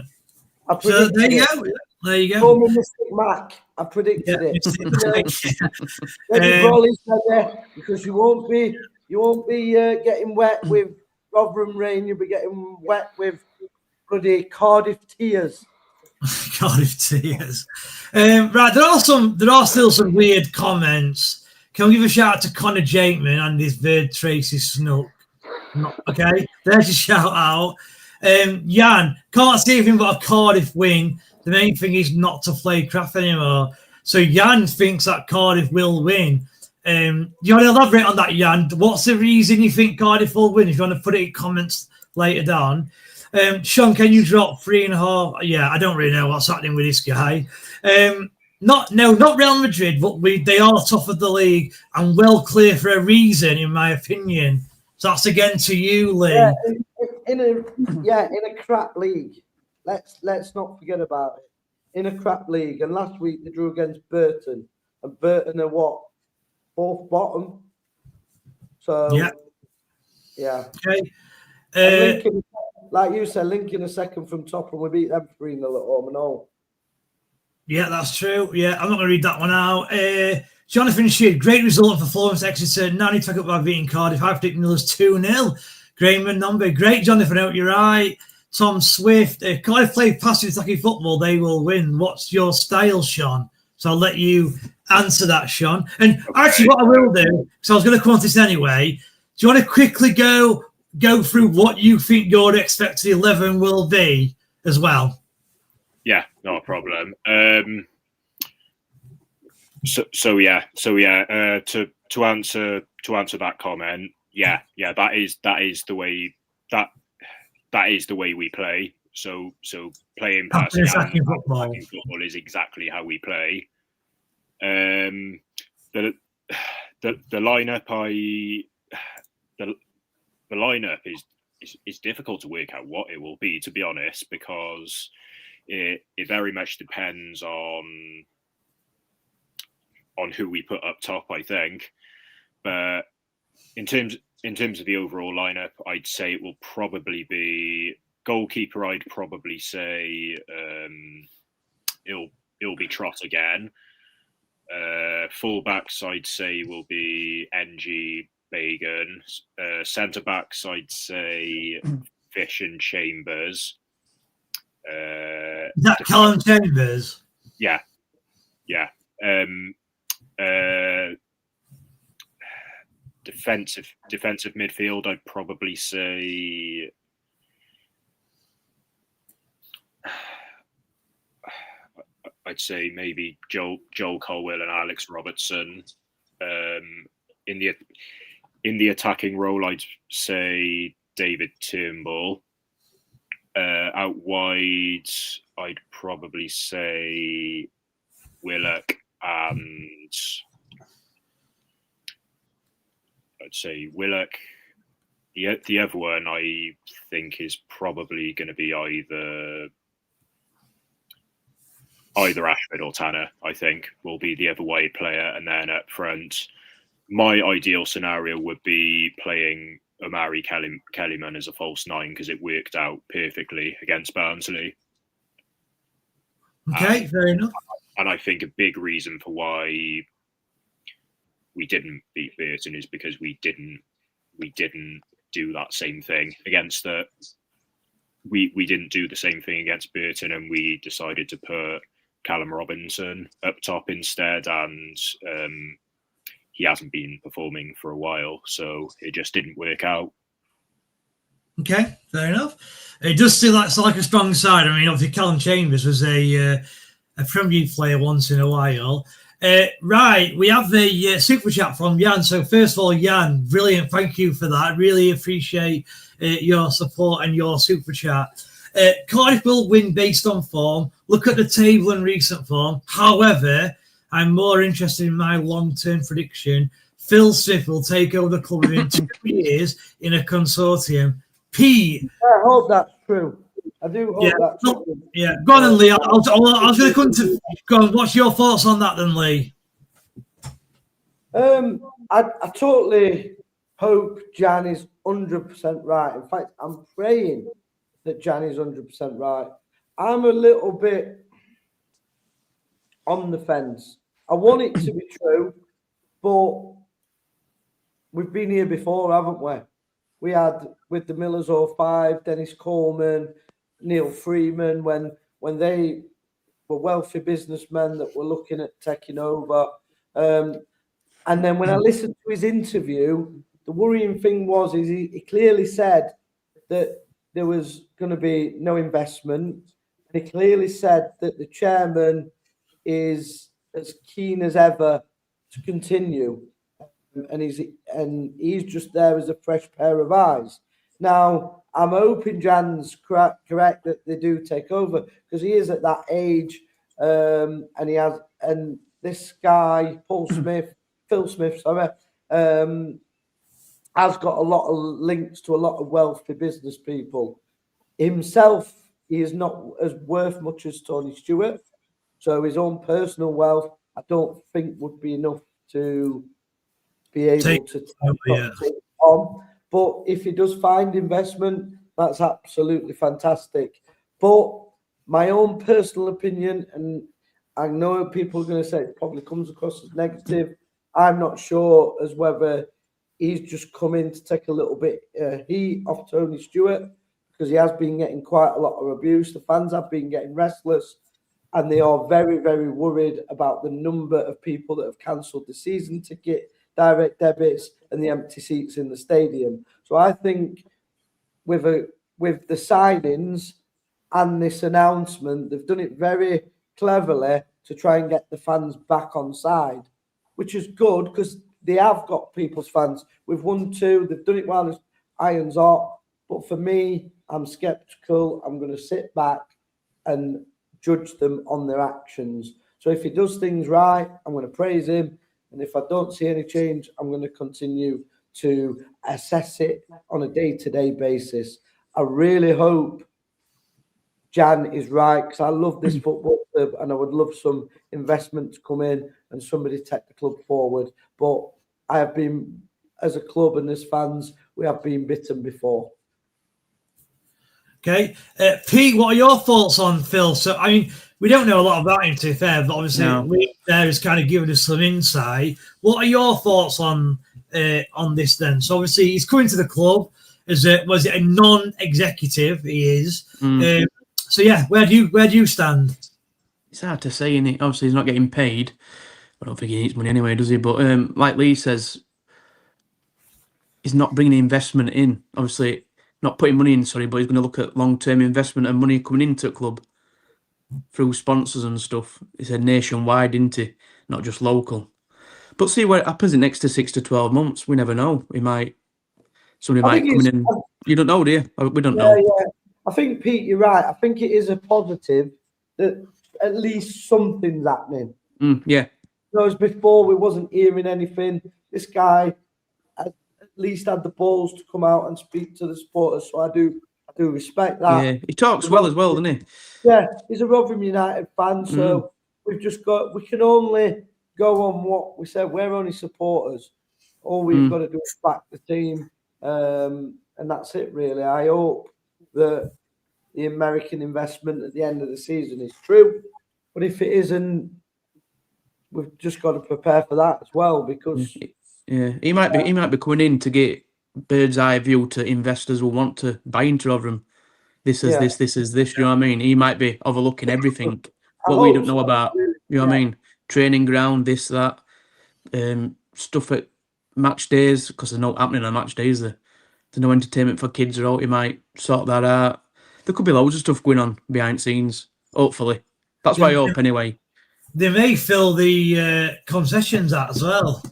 So there you go. There you go. Call me Mystic Mac. I predicted it. Because you won't be getting wet with Rotherham rain. You'll be getting wet with bloody Cardiff tears. Cardiff tears. Right, there are still some weird comments. Can we give a shout out to Connor Jakeman and his bird Tracy Snook? Okay, there's a shout out. Jan, can't see anything but a Cardiff win. The main thing is not to play crap anymore. So Jan thinks that Cardiff will win. You want to elaborate on that, Jan? What's the reason you think Cardiff will win? If you want to put it in comments later down. Sean, can you drop 3.5? Yeah, I don't really know what's happening with this guy. Not Real Madrid, but they are top of the league and well clear for a reason, in my opinion. So that's again to you, Lee. Yeah, in a crap league. Let's not forget about it. In a crap league, and last week they drew against Burton, and Burton are what, fourth bottom. So yeah. Okay. Lincoln, like you said, Lincoln are second from top, and we beat them 3-0 at home and all. Yeah, that's true. Yeah, I'm not going to read that one out. Jonathan Sheard, great result for Florence Exeter. Now need to talk about beating Cardiff. I predict Millers 2-0. Graham Number, great, Jonathan. I hope you're right. Tom Swift, Cardiff play passive attacking football. They will win. What's your style, Sean? So I'll let you answer that, Sean. And actually, what I will do, because I was going to come on to this anyway. Do you want to quickly go through what you think your expected 11 will be as well? Yeah, not a problem. To answer that comment, that is the way we play. So playing passing attacking football is exactly how we play. The lineup is difficult to work out what it will be, to be honest, because it very much depends on who we put up top, I think. But in terms of the overall lineup, I'd say it will probably be goalkeeper. I'd probably say it'll be Trott again. Fullbacks, I'd say, will be NG, Bagan. Centre backs, I'd say Fish and Chambers. Is that Callum Chambers? Yeah. Defensive midfield, I'd probably say maybe Joel Colwell and Alex Robertson. In the attacking role, I'd say David Turnbull. Out wide, I'd probably say Willock, and I'd say Willock. The other one I think is probably going to be either Ashford or Tanner. I think will be the other wide player, and then up front, my ideal scenario would be playing Omari Kellyman as a false nine because it worked out perfectly against Barnsley. Okay, fair enough. And I think a big reason for why we didn't beat Burton is because we didn't do that same thing against the we didn't do the same thing against Burton, and we decided to put Callum Robinson up top instead, and he hasn't been performing for a while, so it just didn't work out. Okay, fair enough. It does seem like a strong side. I mean, obviously, Callum Chambers was a Premier League player once in a while. Right, we have the super chat from Jan. So first of all, Jan, brilliant. Thank you for that. Really appreciate your support and your super chat. Cardiff will win based on form. Look at the table and recent form. However, I'm more interested in my long-term prediction. Phil Smith will take over the club within 2 years in a consortium. Pete. I hope that's true. I do hope that's true. Yeah, go on then, Lee. I was going to come to... Go on, what's your thoughts on that then, Lee? I totally hope Jan is 100% right. In fact, I'm praying that Jan is 100% right. I'm a little bit on the fence. I want it to be true, but we've been here before, haven't we? We had with the Millers 05, Dennis Coleman, Neil Freeman, when they were wealthy businessmen that were looking at taking over. And then when I listened to his interview, the worrying thing was he clearly said that there was going to be no investment. He clearly said that the chairman is as keen as ever to continue, and he's just there as a fresh pair of eyes. Now, I'm hoping Jan's correct that they do take over, because he is at that age, and this guy Phil Smith, has got a lot of links to a lot of wealthy business people. Himself, he is not as worth much as Tony Stewart, so his own personal wealth, I don't think would be enough to be able to take on. But if he does find investment, that's absolutely fantastic. But my own personal opinion, and I know people are going to say it probably comes across as negative, I'm not sure as whether he's just come in to take a little bit heat off Tony Stewart, because he has been getting quite a lot of abuse. The fans have been getting restless, and they are very, very worried about the number of people that have cancelled the season ticket, direct debits, and the empty seats in the stadium. So I think with the signings and this announcement, they've done it very cleverly to try and get the fans back on side, which is good because they have got people's fans. We've won 2. They've done it while the iron's hot. But for me, I'm sceptical. I'm going to sit back and judge them on their actions. So if he does things right, I'm going to praise him. And if I don't see any change, I'm going to continue to assess it on a day-to-day basis. I really hope Jan is right, because I love this football club and I would love some investment to come in and somebody take the club forward. But I have been, as a club and as fans, we have been bitten before. Okay. Pete, what are your thoughts on Phil? So, I mean, we don't know a lot about him, to be fair, but obviously Lee there has kind of given us some insight. What are your thoughts on this then? So, obviously, he's coming to the club as was it a non-executive? He is. So, yeah, where do you stand? It's hard to say, innit? Obviously, he's not getting paid. I don't think he needs money anyway, does he? But like Lee says, he's not bringing investment in. Obviously, not putting money in, but he's going to look at long-term investment and money coming into the club through sponsors and stuff. It's a nationwide, isn't it? Not just local. But see what happens in the next 6 to 12 months. We never know. Somebody might come in. You don't know, do you? We don't know. Yeah. I think, Pete, you're right. I think it is a positive that at least something's happening. Yeah. Whereas before we wasn't hearing anything. This guy at least had the balls to come out and speak to the supporters. So I do respect that. Yeah, he talks well as well, doesn't he? Yeah, he's a Rotherham United fan, so we can only go on what we said. We're only supporters. All we've got to do is back the team, and that's it, really. I hope that the American investment at the end of the season is true, but if it isn't, we've just got to prepare for that as well, because he might be coming in to get bird's eye view to investors who want to buy into Rotherham. this is Yeah. this is this. You know what I mean? He might be overlooking everything. I What we hope don't know so. about. You know what I Yeah. mean? Training ground, this, that, stuff at match days, because there's no happening on match days. There's no entertainment for kids or all. He might sort that out. There could be loads of stuff going on behind scenes. Hopefully, that's what I hope anyway. They may fill the concessions out as well.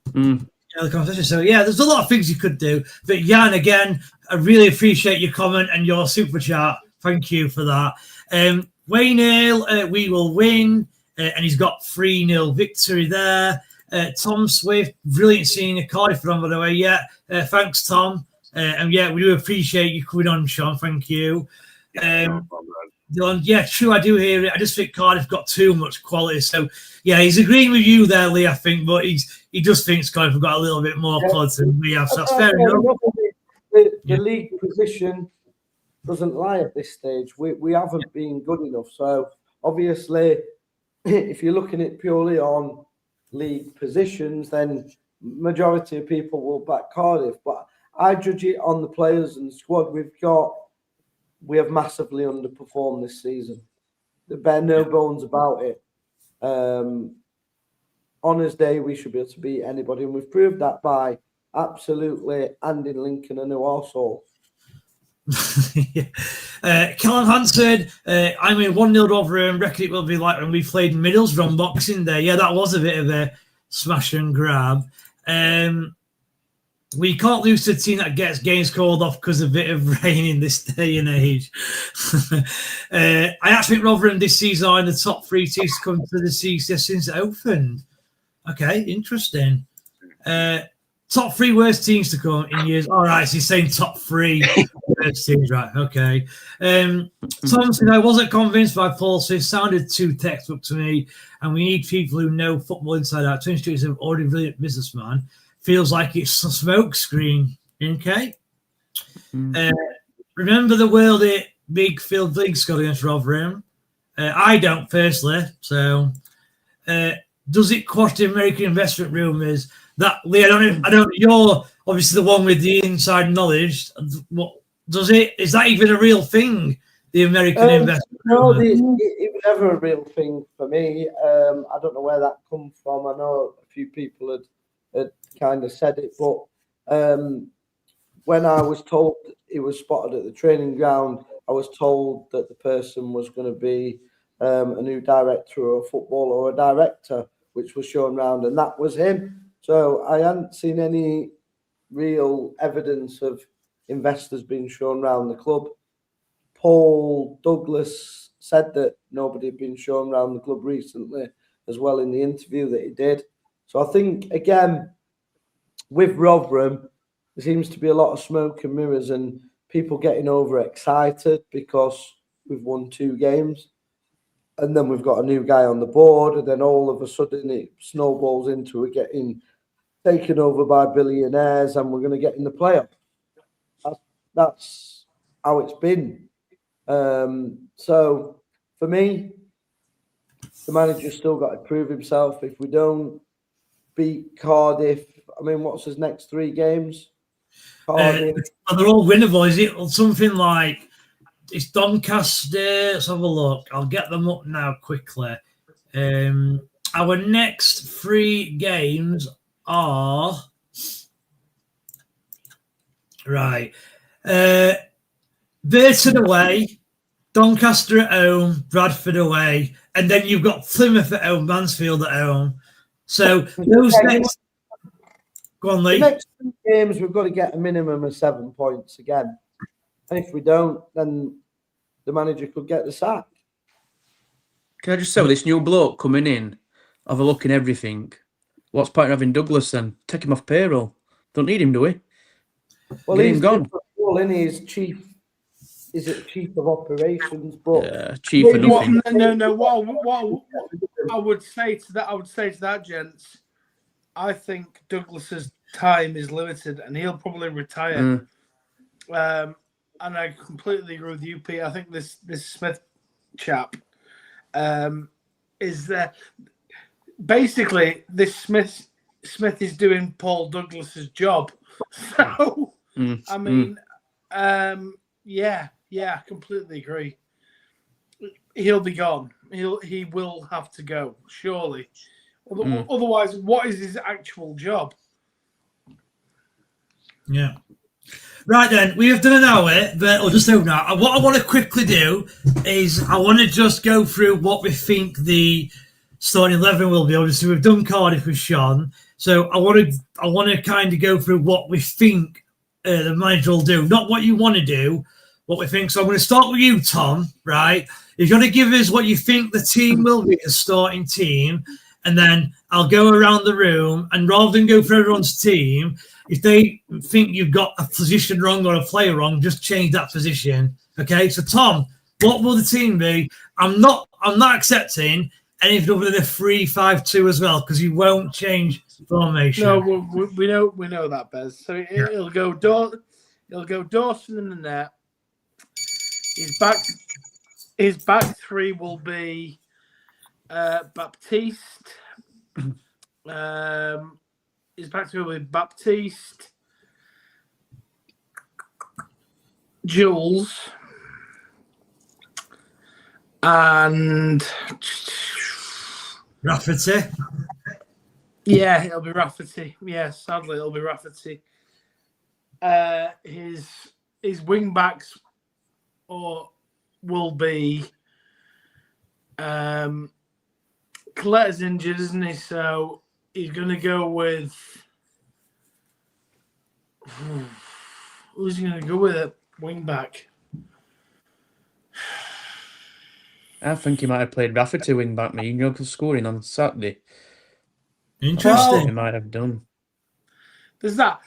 Mm. The concession. So yeah, there's a lot of things you could do. But Jan, again, I really appreciate your comment and your super chat. Thank you for that. Wayne Hale, we will win, and he's got 3-0 victory there. Tom Swift, brilliant seeing a Cardiff from, by the way. Yeah, thanks, Tom. And yeah, we do appreciate you coming on, Sean. Thank you. No problem. Yeah, true, I do hear it. I just think Cardiff got too much quality. So yeah, he's agreeing with you there, Lee, I think, but he just thinks Cardiff have got a little bit more quality than we have. So that's fair enough. The league position doesn't lie at this stage. We haven't been good enough. So obviously, if you're looking at purely on league positions, then majority of people will back Cardiff. But I judge it on the players and the squad we've got. We have massively underperformed this season. There are no bones about it. Honours Day, we should be able to beat anybody, and we've proved that by absolutely handing Lincoln a new arsehole. Callum Hunt said, I'm in 1-0 Rotherham. Reckon it will be like when we played Middlesbrough on Boxing Day. Yeah, that was a bit of a smash and grab. We can't lose to a team that gets games called off because of a bit of rain in this day and age. I actually think Rotherham this season are in the top 3 teams to come to the season since it opened. Okay, interesting. Top 3 worst teams to come in years. All right, so he's saying top 3 worst teams, right? Okay. Tom said, I wasn't convinced by Paul, so it sounded too textbook to me. And we need people who know football inside out. 22 is an already brilliant businessman. Feels like it's a smoke screen. Okay. Remember the world at Big Field League scored against Rotherham? I don't personally. So, does it quash the American investment rumours? That Lee, I don't. You're obviously the one with the inside knowledge. What does it? Is that even a real thing? The American investment? No, it was never a real thing for me. I don't know where that comes from. I know a few people had kind of said it, but when I was told it was spotted at the training ground, I was told that the person was going to be a new director of football or a director, which was shown around, and that was him. So I hadn't seen any real evidence of investors being shown around the club. Paul Douglas said that nobody had been shown around the club recently as well in the interview that he did. So I think, again, with Rotherham, there seems to be a lot of smoke and mirrors and people getting overexcited because we've won 2 games. And then we've got a new guy on the board, and then all of a sudden it snowballs into we're getting taken over by billionaires and we're going to get in the playoff. That's how it's been. So for me, the manager's still got to prove himself. If we don't beat Cardiff, I mean, what's his next 3 games? Cardiff. They're all winnable. Is it something like it's Doncaster? Let's have a look. I'll get them up now quickly. Our next 3 games are right. Burton away, Doncaster at home, Bradford away, and then you've got Plymouth at home, Mansfield at home. So those next. Go on, Lee. The next 2 games, we've got to get a minimum of 7 points again. And if we don't, then the manager could get the sack. Can I just say, with this new bloke coming in, overlooking everything, what's the point of having Douglas then? Take him off payroll. Don't need him, do we? Well, Get he's him gone. He's chief. Is it chief of operations? But chief of nothing. No. What I would say to that, gents, I think Douglas's time is limited, and he'll probably retire. And I completely agree with you, Pete. I think this Smith chap is there. Basically, this Smith is doing Paul Douglas's job. So I mean, yeah, Yeah, I completely agree. He'll be gone. He will have to go, surely. Otherwise, what is his actual job? Yeah. Right then, we have done an hour, but or just over now. What I want to quickly do is I want to just go through what we think the starting 11 will be. Obviously, we've done Cardiff with Sean, so I want to kind of go through what we think the manager will do, not what you want to do, what we think. So I'm going to start with you, Tom. Right, you're going to give us what you think the team will be, the starting team, and then I'll go around the room, and rather than go for everyone's team, if they think you've got a position wrong or a player wrong, just change that position. Okay, so Tom, what will the team be? I'm not accepting anything other than a 3-5-2 as well, because you won't change formation. No, we know that, Bez. So it'll go Dawson in the net. His back three will be Baptiste. His back three will be Baptiste, Jules, and Rafferty. Yeah, it'll be Rafferty. Yeah, sadly, it'll be Rafferty. His wing backs will be Colette's injured, isn't he? So he's going to go with who's he going to go with at wing back? I think he might have played Rafferty wing back, because scoring on Saturday. Interesting. He might have done. There's that.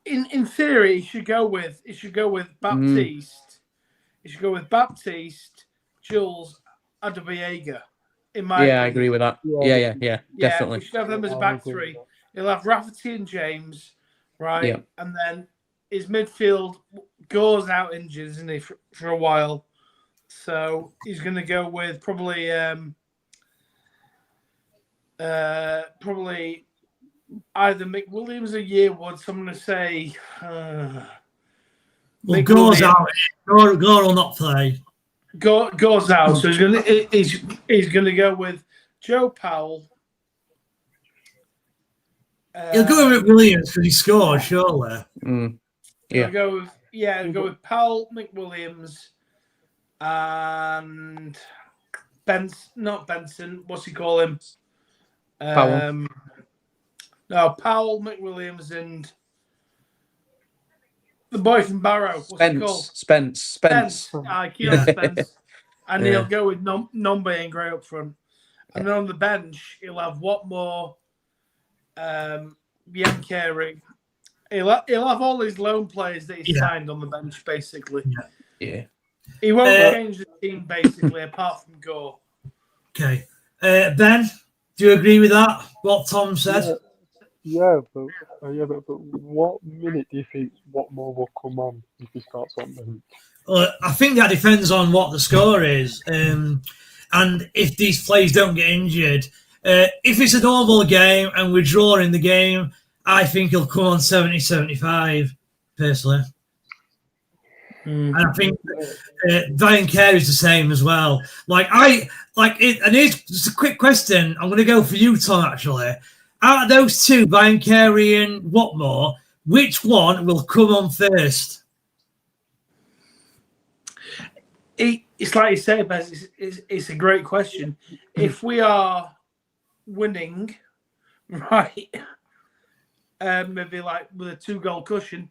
In theory, he should go with Baptiste. He should go with Baptiste, Jules, Adebayor. I agree with that. Yeah, definitely. We should have them as back three. He'll have Rafferty and James, right? Yeah. And then his midfield goes out injured, isn't he, for a while? So he's going to go with probably either McWilliams or Yearwood. So I'm going to say. Gore's out. Gore will not play. Gore's out, so he's going to go with Joe Powell. He'll go with Williams because he scored, surely. He'll go with Powell, McWilliams, and not Benson. What's he call him? Powell. No, Powell, McWilliams, and the boy from Barrow. What's he called? Spence. Spence. And he'll go with Nombe and Gray up front. And then on the bench, he'll have Watmore, Biancheri. He'll have all his loan players that he signed on the bench, basically. Yeah. He won't change the team, basically, apart from Gore. Okay. Ben, do you agree with that, what Tom said? Yeah, but what minute do you think Watmore will come on if he starts on the I think that depends on what the score is, and if these players don't get injured. If it's a normal game and we're drawing the game, I think he'll come on 70-75, personally. And I think Biancheri is the same as well. And here's just a quick question. I'm going to go for you, Tom, actually. Out of those two, Biancheri and Watmore, which one will come on first? It's like you say, Bez, it's a great question. If we are winning, right, maybe like with a 2-goal cushion,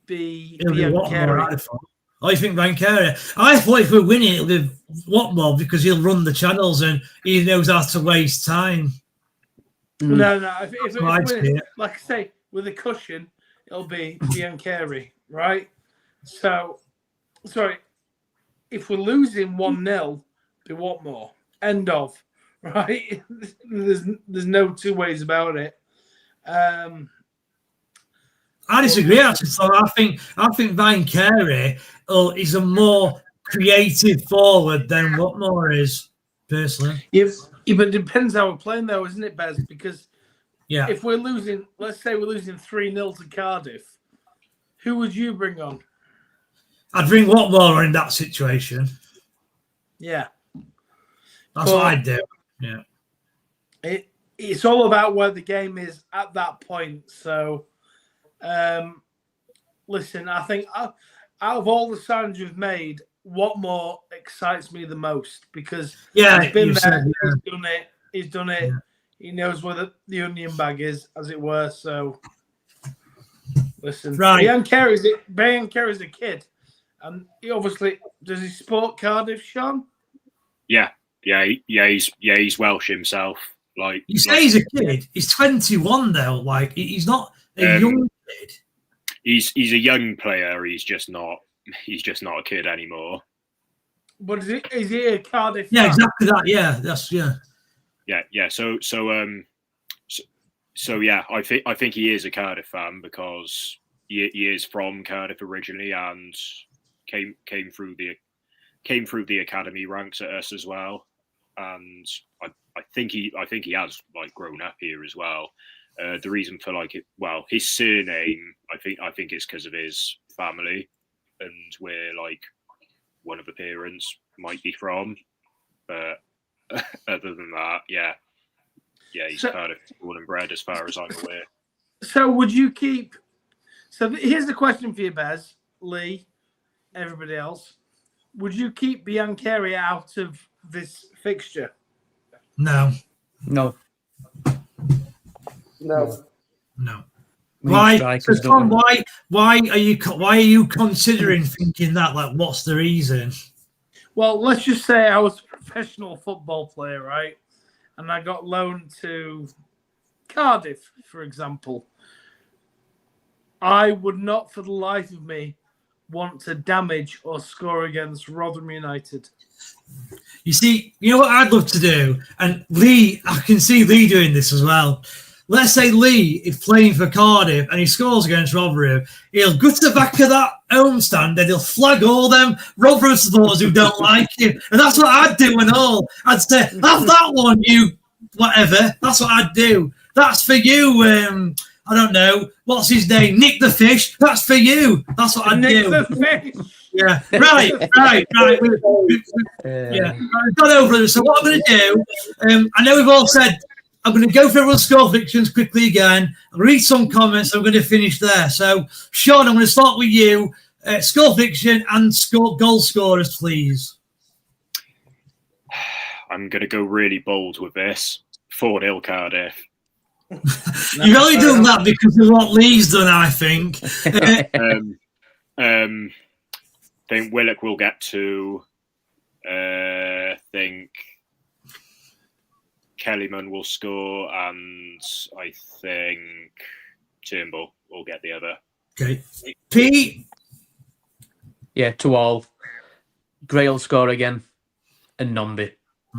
Biancheri. I think Biancheri. I thought if we're winning, it'll be Watmore because he'll run the channels and he knows how to waste time. No. If like I say, with a cushion, it'll be Biancheri, right? So, sorry, if we're losing 1-0, be Watmore. End of, right? There's no two ways about it. I disagree, actually. So I think Biancheri is a more creative forward than Watmore is, personally. Yeah, but it depends how we're playing, though, isn't it, Bez? Because if we're losing, let's say we're losing 3-0 to Cardiff, who would you bring on? I'd bring Watmore in that situation. Yeah. That's what I'd do. Yeah. It's all about where the game is at that point. So, listen, I think out of all the signs you've made, Watmore excites me the most because he's been there, he's done it. Yeah. He knows where the onion bag is, as it were. So, listen, Brian Carey's a kid, and he obviously does he support Cardiff, Sean? He's Welsh himself. Like you say, he's a kid. He's 21 though. Like he's not a young kid. He's a young player. He's just not a kid anymore. But is he a Cardiff? Yeah, fan? Exactly that. Yeah, that's yeah. So yeah, I think he is a Cardiff fan because he is from Cardiff originally and came through the academy ranks at us as well, and I think he has like grown up here as well. The reason for his surname, I think it's because of his family and where like one of the parents might be from, but other than that, he's Cardiff born and bred as far as I'm aware. So would you keep? So here's the question for you, Bez, Lee, everybody else. Would you keep Biancheri out of this fixture? No. Why? So Tom, why are you considering thinking that? Like, what's the reason? Well, let's just say I was a professional football player, right? And I got loaned to Cardiff, for example. I would not, for the life of me, want to damage or score against Rotherham United. You see, you know what I'd love to do? And Lee, I can see Lee doing this as well. Let's say Lee is playing for Cardiff and he scores against Rotherham. He'll go to the back of that home stand and he'll flag all them Rotherham supporters who don't like him. And that's what I'd do and all. I'd say, have that one, you whatever. That's what I'd do. That's for you. I don't know. What's his name? Nick the Fish. That's for you. That's what I'd do. Nick the Fish. Yeah, right. I've got over it. So what I'm going to do, I know we've all said, I'm going to go through everyone's score fictions quickly again. I'll read some comments. I'm going to finish there. So, Sean, I'm going to start with you. Score fiction and goal scorers, please. I'm going to go really bold with this. 4-0 Cardiff. You've only done that because of what Lee's done, I think. I think Willock will get 2. I think Kellyman will score, and I think Turnbull will get the other. Okay. Pete? Yeah, 2-2. Gray will score again, and Nombi.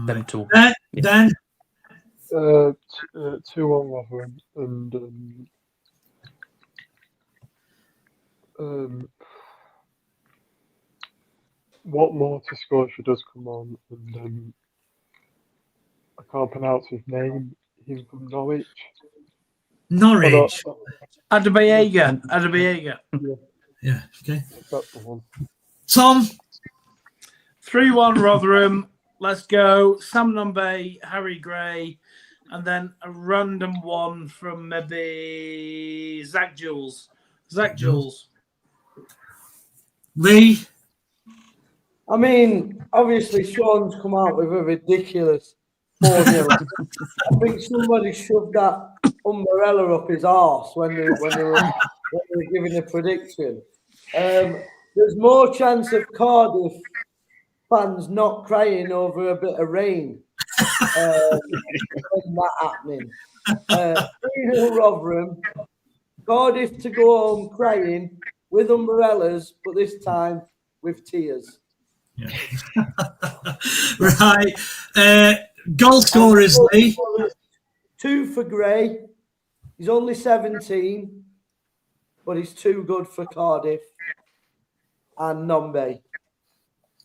Them 2. Dan? 2-1 Rotherham, and what more to score if he does come on, and I can't pronounce his name. He's from Norwich. Adebayaga. Yeah, okay. That's the one. Tom? 3-1 Rotherham. Let's go. Sam Nombe, Harry Gray, and then a random one from maybe Zach Jules. Lee? I mean, obviously, Sean's come out with a ridiculous 4-0. I think somebody shoved that umbrella up his arse when they were giving a prediction. There's more chance of Cardiff fans not crying over a bit of rain than that happening. 3-0 Rotherham. Cardiff to go home crying with umbrellas, but this time with tears. Yeah. Right. Goal scorers, Lee. 2 for Gray. He's only 17, but he's too good for Cardiff. And Nombe.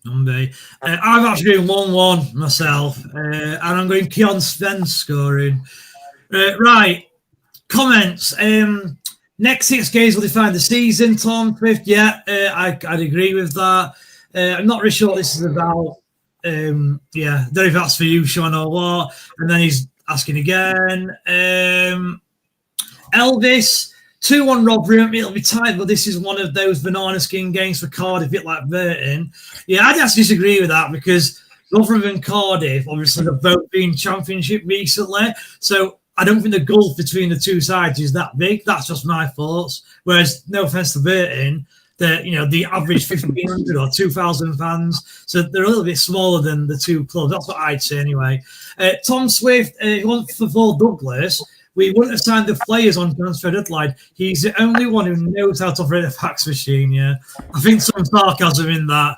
I'm actually doing 1-1 myself, and I'm going Keon Sven scoring. Right. Comments. Next 6 games will define the season. Tom Swift, yeah, I'd agree with that. I'm not really sure what this is about. Don't know if that's for you, Sean, or what. And then he's asking again. Elvis, 2-1 Rotherham. It'll be tight, but this is one of those banana skin games for Cardiff, a bit like Burton. Yeah, I'd have to disagree with that because Rotherham and Cardiff, obviously, have both been championship recently. So I don't think the gulf between the two sides is that big. That's just my thoughts. Whereas, no offense to Burton, the average 1,500 or 2,000 fans, so they're a little bit smaller than the two clubs. That's what I'd say anyway. Tom Swift, for Douglas, we wouldn't have signed the players on transfer deadline. He's the only one who knows how to operate a fax machine. Yeah, I think some sarcasm in that.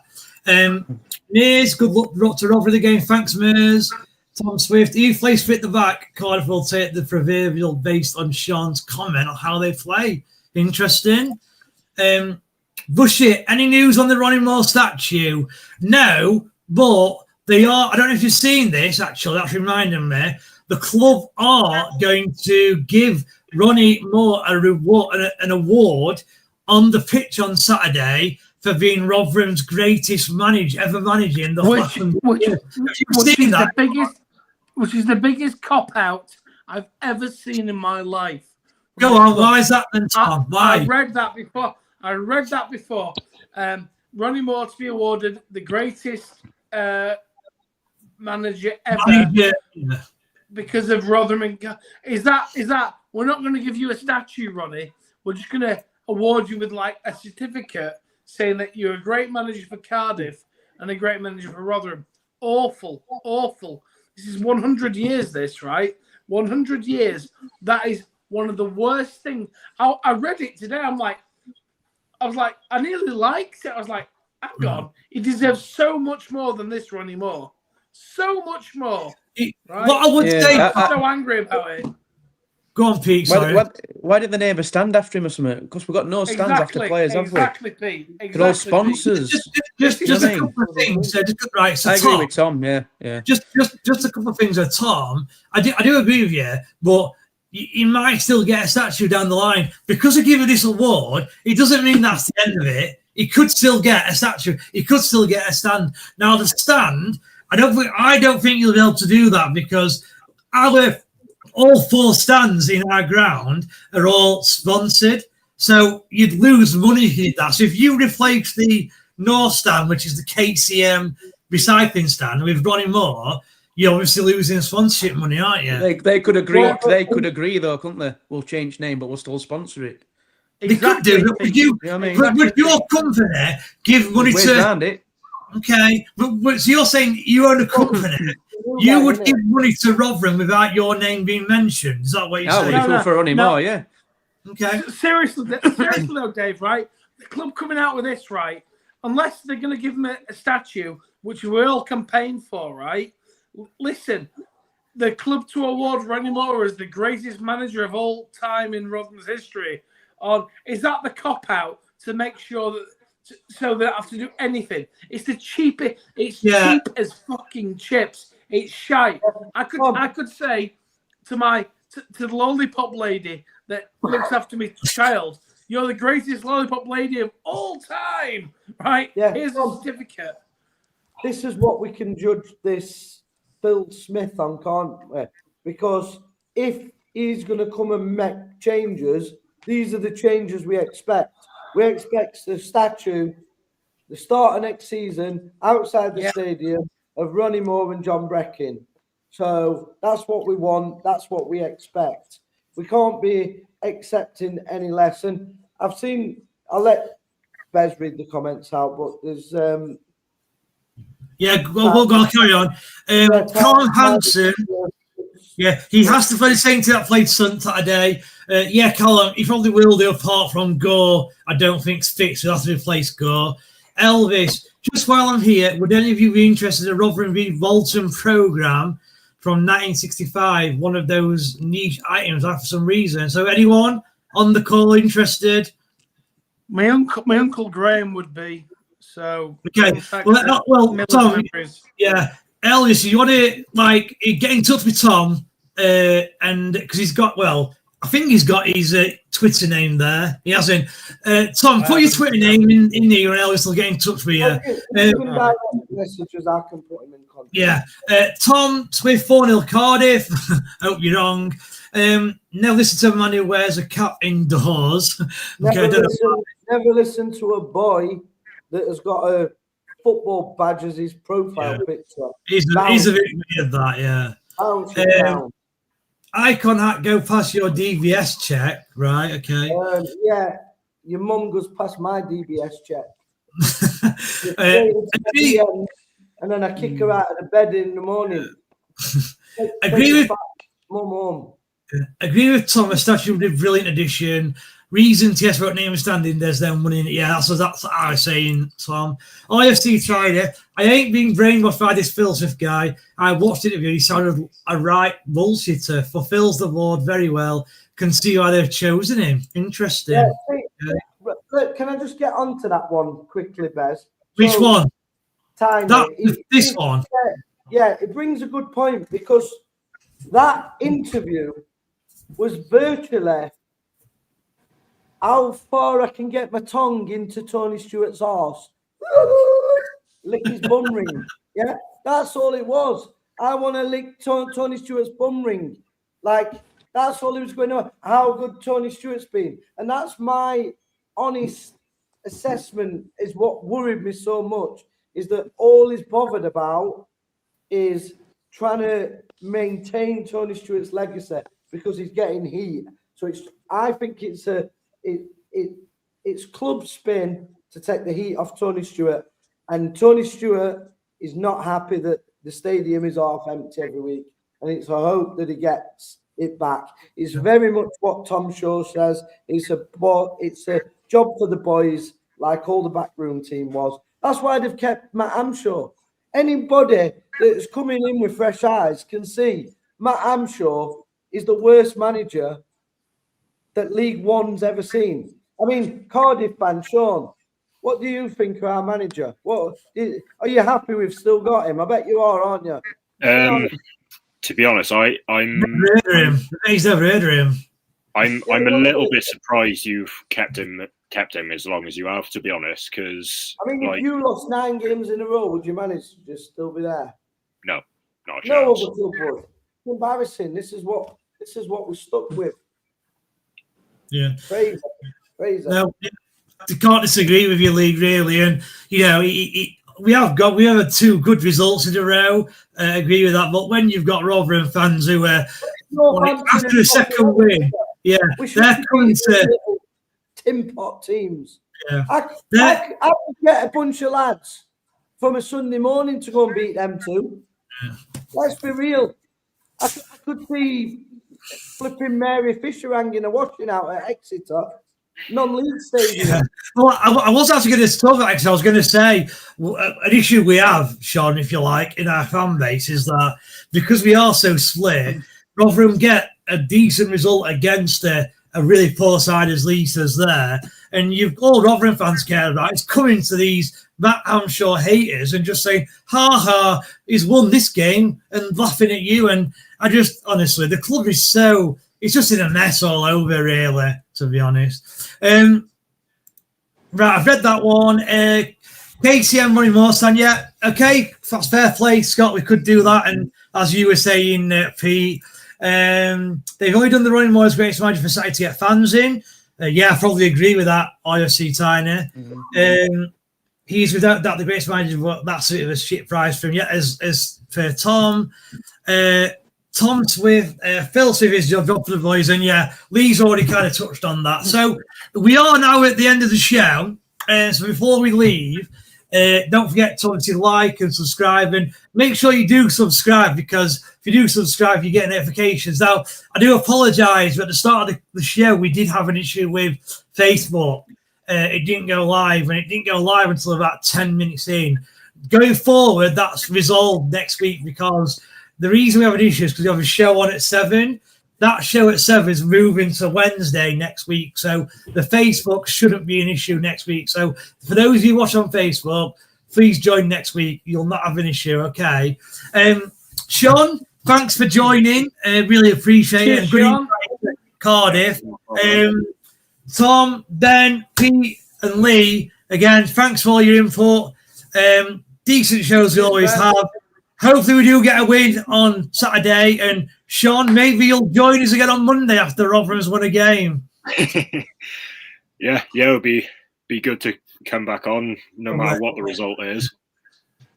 Mears, good luck to Rotherham again. Thanks, Mears. Tom Swift, you place fit the back. Cardiff will take the proverbial based on Sean's comment on how they play. Interesting. Bushy, any news on the Ronnie Moore statue? No, but they are. I don't know if you've seen this, actually. That's reminding me. The club are going to give Ronnie Moore an award on the pitch on Saturday for being Rotherham's greatest manager ever managing the which is the biggest cop-out I've ever seen in my life. Go on, why is that then, Tom? Why? I read that before. Ronnie Moore to be awarded the greatest manager ever because of Rotherham. Is that? We're not going to give you a statue, Ronnie. We're just going to award you with like a certificate saying that you're a great manager for Cardiff and a great manager for Rotherham. Awful. This is 100 years, this, right? 100 years. That is one of the worst things. I read it today. I was like, I nearly liked it. I was like, hang on. He deserves so much more than this, Ronnie Moore. So much more. Right? What I would say... I'm so angry about it. Go on, Pete. Sorry. Why did the neighbour stand after him or something? Because we've got no stands after players, have we? Exactly, Pete. Exactly, they're all sponsors. Just a couple of things. Right, so I agree with Tom. Yeah. Just a couple of things with Tom. I do agree with you, but you might still get a statue down the line because of giving this award. It doesn't mean that's the end of it. He could still get a statue. He could still get a stand. Now the stand, I don't think you'll be able to do that because all 4 stands in our ground are all sponsored. So you'd lose money if you did that. So if you replace the North stand, which is the KCM recycling stand, with Ronnie Moore, you're obviously losing sponsorship money, aren't you? They could agree. They could agree, though, couldn't they? We'll change name, but we'll still sponsor it. Exactly. They could do. Would your company give money to... it. Okay, but so you're saying you own a company, you would give money to Rotherham without your name being mentioned? Is that what you're saying? No, for Ronnie Moore, yeah. Okay. Seriously though, Dave, right? The club coming out with this, right? Unless they're going to give him a statue, which we all campaign for, right? Listen, the club to award Ronnie Moore as the greatest manager of all time in Rotherham's history, is that the cop-out to make sure that so they don't have to do anything? It's the cheapest. It's cheap as fucking chips. It's shite. I could say to the lollipop lady that looks after my child, you're the greatest lollipop lady of all time, right? Yeah. Here's a certificate. This is what we can judge this Phil Smith on, can't we? Because if he's going to come and make changes, these are the changes we expect. We expect the statue, the start of next season, outside the stadium, of Ronnie Moore and John Breckin. So that's what we want. That's what we expect. We can't be accepting any less. And I'll let Bez read the comments out, but there's... we'll go carry on. Colin Hansen... Yeah, he has to play the same team that played Saturday. Colin, he probably will do apart from Gore. I don't think Fitz will have to replace Gore. Elvis, just while I'm here, would any of you be interested in a Rotherham v Bolton programme from 1965? One of those niche items for some reason. So anyone on the call interested? My uncle Graham would be. So okay. Tom, Elvis, you want to get in touch with Tom, and because he's got I think he's got his Twitter name there. He hasn't. Tom, put your Twitter name in there, and Elvis will get in touch with you. Messages I can put him in contact. Yeah, Tom Swift 4-0 Cardiff. Hope you're wrong. Never listen to a man who wears a cap indoors. Okay, never listen to a boy that has got a football badge as his profile picture. He's a bit weird, that, yeah. Icon hat, go past your DVS check, right? Okay. Yeah, your mum goes past my DBS check. And then I kick her out of the bed in the morning. Agree with Mum home. Agree with Thomas. Statue would be a brilliant addition. Reasons, yes, about name and standing. There's them winning. Yeah, that's what I was saying, Tom. IFC tried it. I ain't being brainwashed by this Phil Swift guy. I watched the interview. He sounded a right bullshitter. Fulfills the ward very well. Can see why they've chosen him. Interesting. Can I just get onto that one quickly, Bez? Which one? This one. Yeah, it brings a good point because that interview was virtually how far I can get my tongue into Tony Stewart's arse. Lick his bum ring. Yeah, that's all it was. I want to lick Tony Stewart's bum ring. Like, that's all he was going on. How good Tony Stewart's been. And that's my honest assessment, is what worried me so much, is that all he's bothered about is trying to maintain Tony Stewart's legacy because he's getting heat. So I think it's club spin to take the heat off Tony Stewart, and Tony Stewart is not happy that the stadium is half empty every week, and it's a hope that he gets it back. It's very much what Tom Shaw says. It's a job for the boys, like all the backroom team was. That's why they've kept Matt Amshaw. Anybody that's coming in with fresh eyes can see Matt Amshaw is the worst manager that League One's ever seen. I mean, Cardiff fan, Sean, what do you think of our manager? Are you happy we've still got him? I bet you are, aren't you? To be honest, I'm never heard of him. He's never heard of him. I'm a little bit surprised you've kept him as long as you have, to be honest, because I mean, if you lost 9 games in a row, would you manage to just still be there? No, not a chance. No other club would. It's embarrassing. This is what we're stuck with. Yeah. Crazy. No, I can't disagree with you, Lee, really. And you know, we have had 2 good results in a row. I agree with that. But when you've got Rotherham fans who after a second win, they're coming to tin pot teams. Yeah. I could get a bunch of lads from a Sunday morning to go and beat them too. Yeah. Let's be real. I could see flipping Mary Fisher hanging a washing out at Exeter, non-league stadium. Yeah. Well, I was actually going to talk about it. I was going to say an issue we have, Sean, if you like, in our fan base is that because we are so split, Rotherham get a decent result against a really poor side as Lisa's there, and all Rotherham fans care about is coming to these Matt Amshaw haters and just saying, ha, he's won this game, and laughing at you. And I just, honestly, the club is it's just in a mess all over, really, to be honest. Right, I've read that one. KCM running more stand, yeah, okay, that's fair play, Scott, we could do that. And as you were saying, Pete, they've only done the running more as greatest manager for Saturday to get fans in. I probably agree with that, IFC Tiny. Mm-hmm. He's without doubt the greatest manager, but that's a bit of a shit prize for him. Yeah, as for Tom, Tom Swift, Phil Swift is your job for the boys, and Lee's already kind of touched on that. So we are now at the end of the show. So before we leave, don't forget to obviously like and subscribe, and make sure you do subscribe, because if you do subscribe, you get notifications. Now, I do apologise, but at the start of the show, we did have an issue with Facebook. It didn't go live, and it didn't go live until about 10 minutes in. Going forward, that's resolved next week, because the reason we have an issue is because we have a show on at 7. That show at 7 is moving to Wednesday next week. So the Facebook shouldn't be an issue next week. So for those of you watching on Facebook, please join next week. You'll not have an issue, okay? Sean, thanks for joining. Really appreciate it. Cardiff. No problem. Tom, Ben, Pete, and Lee, again, thanks for all your input. Decent shows we always have. Hopefully, we do get a win on Saturday. And Sean, maybe you'll join us again on Monday after Rotherham's won a game. Yeah, it'll be good to come back on, no matter what the result is.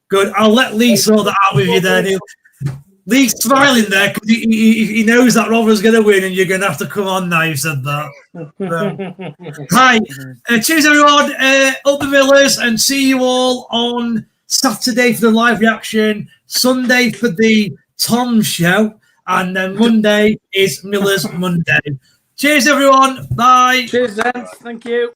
Good. I'll let Lee sort that out with you there, Neil. Lee's smiling there because he knows that Rotherham's going to win, and you're going to have to come on now. You said that. Right. Cheers, everyone. Up the Millers, and see you all on Saturday for the live reaction, Sunday for the Tom show, and then Monday is Millers Monday. Cheers, everyone. Bye. Cheers, Dance. Thank you.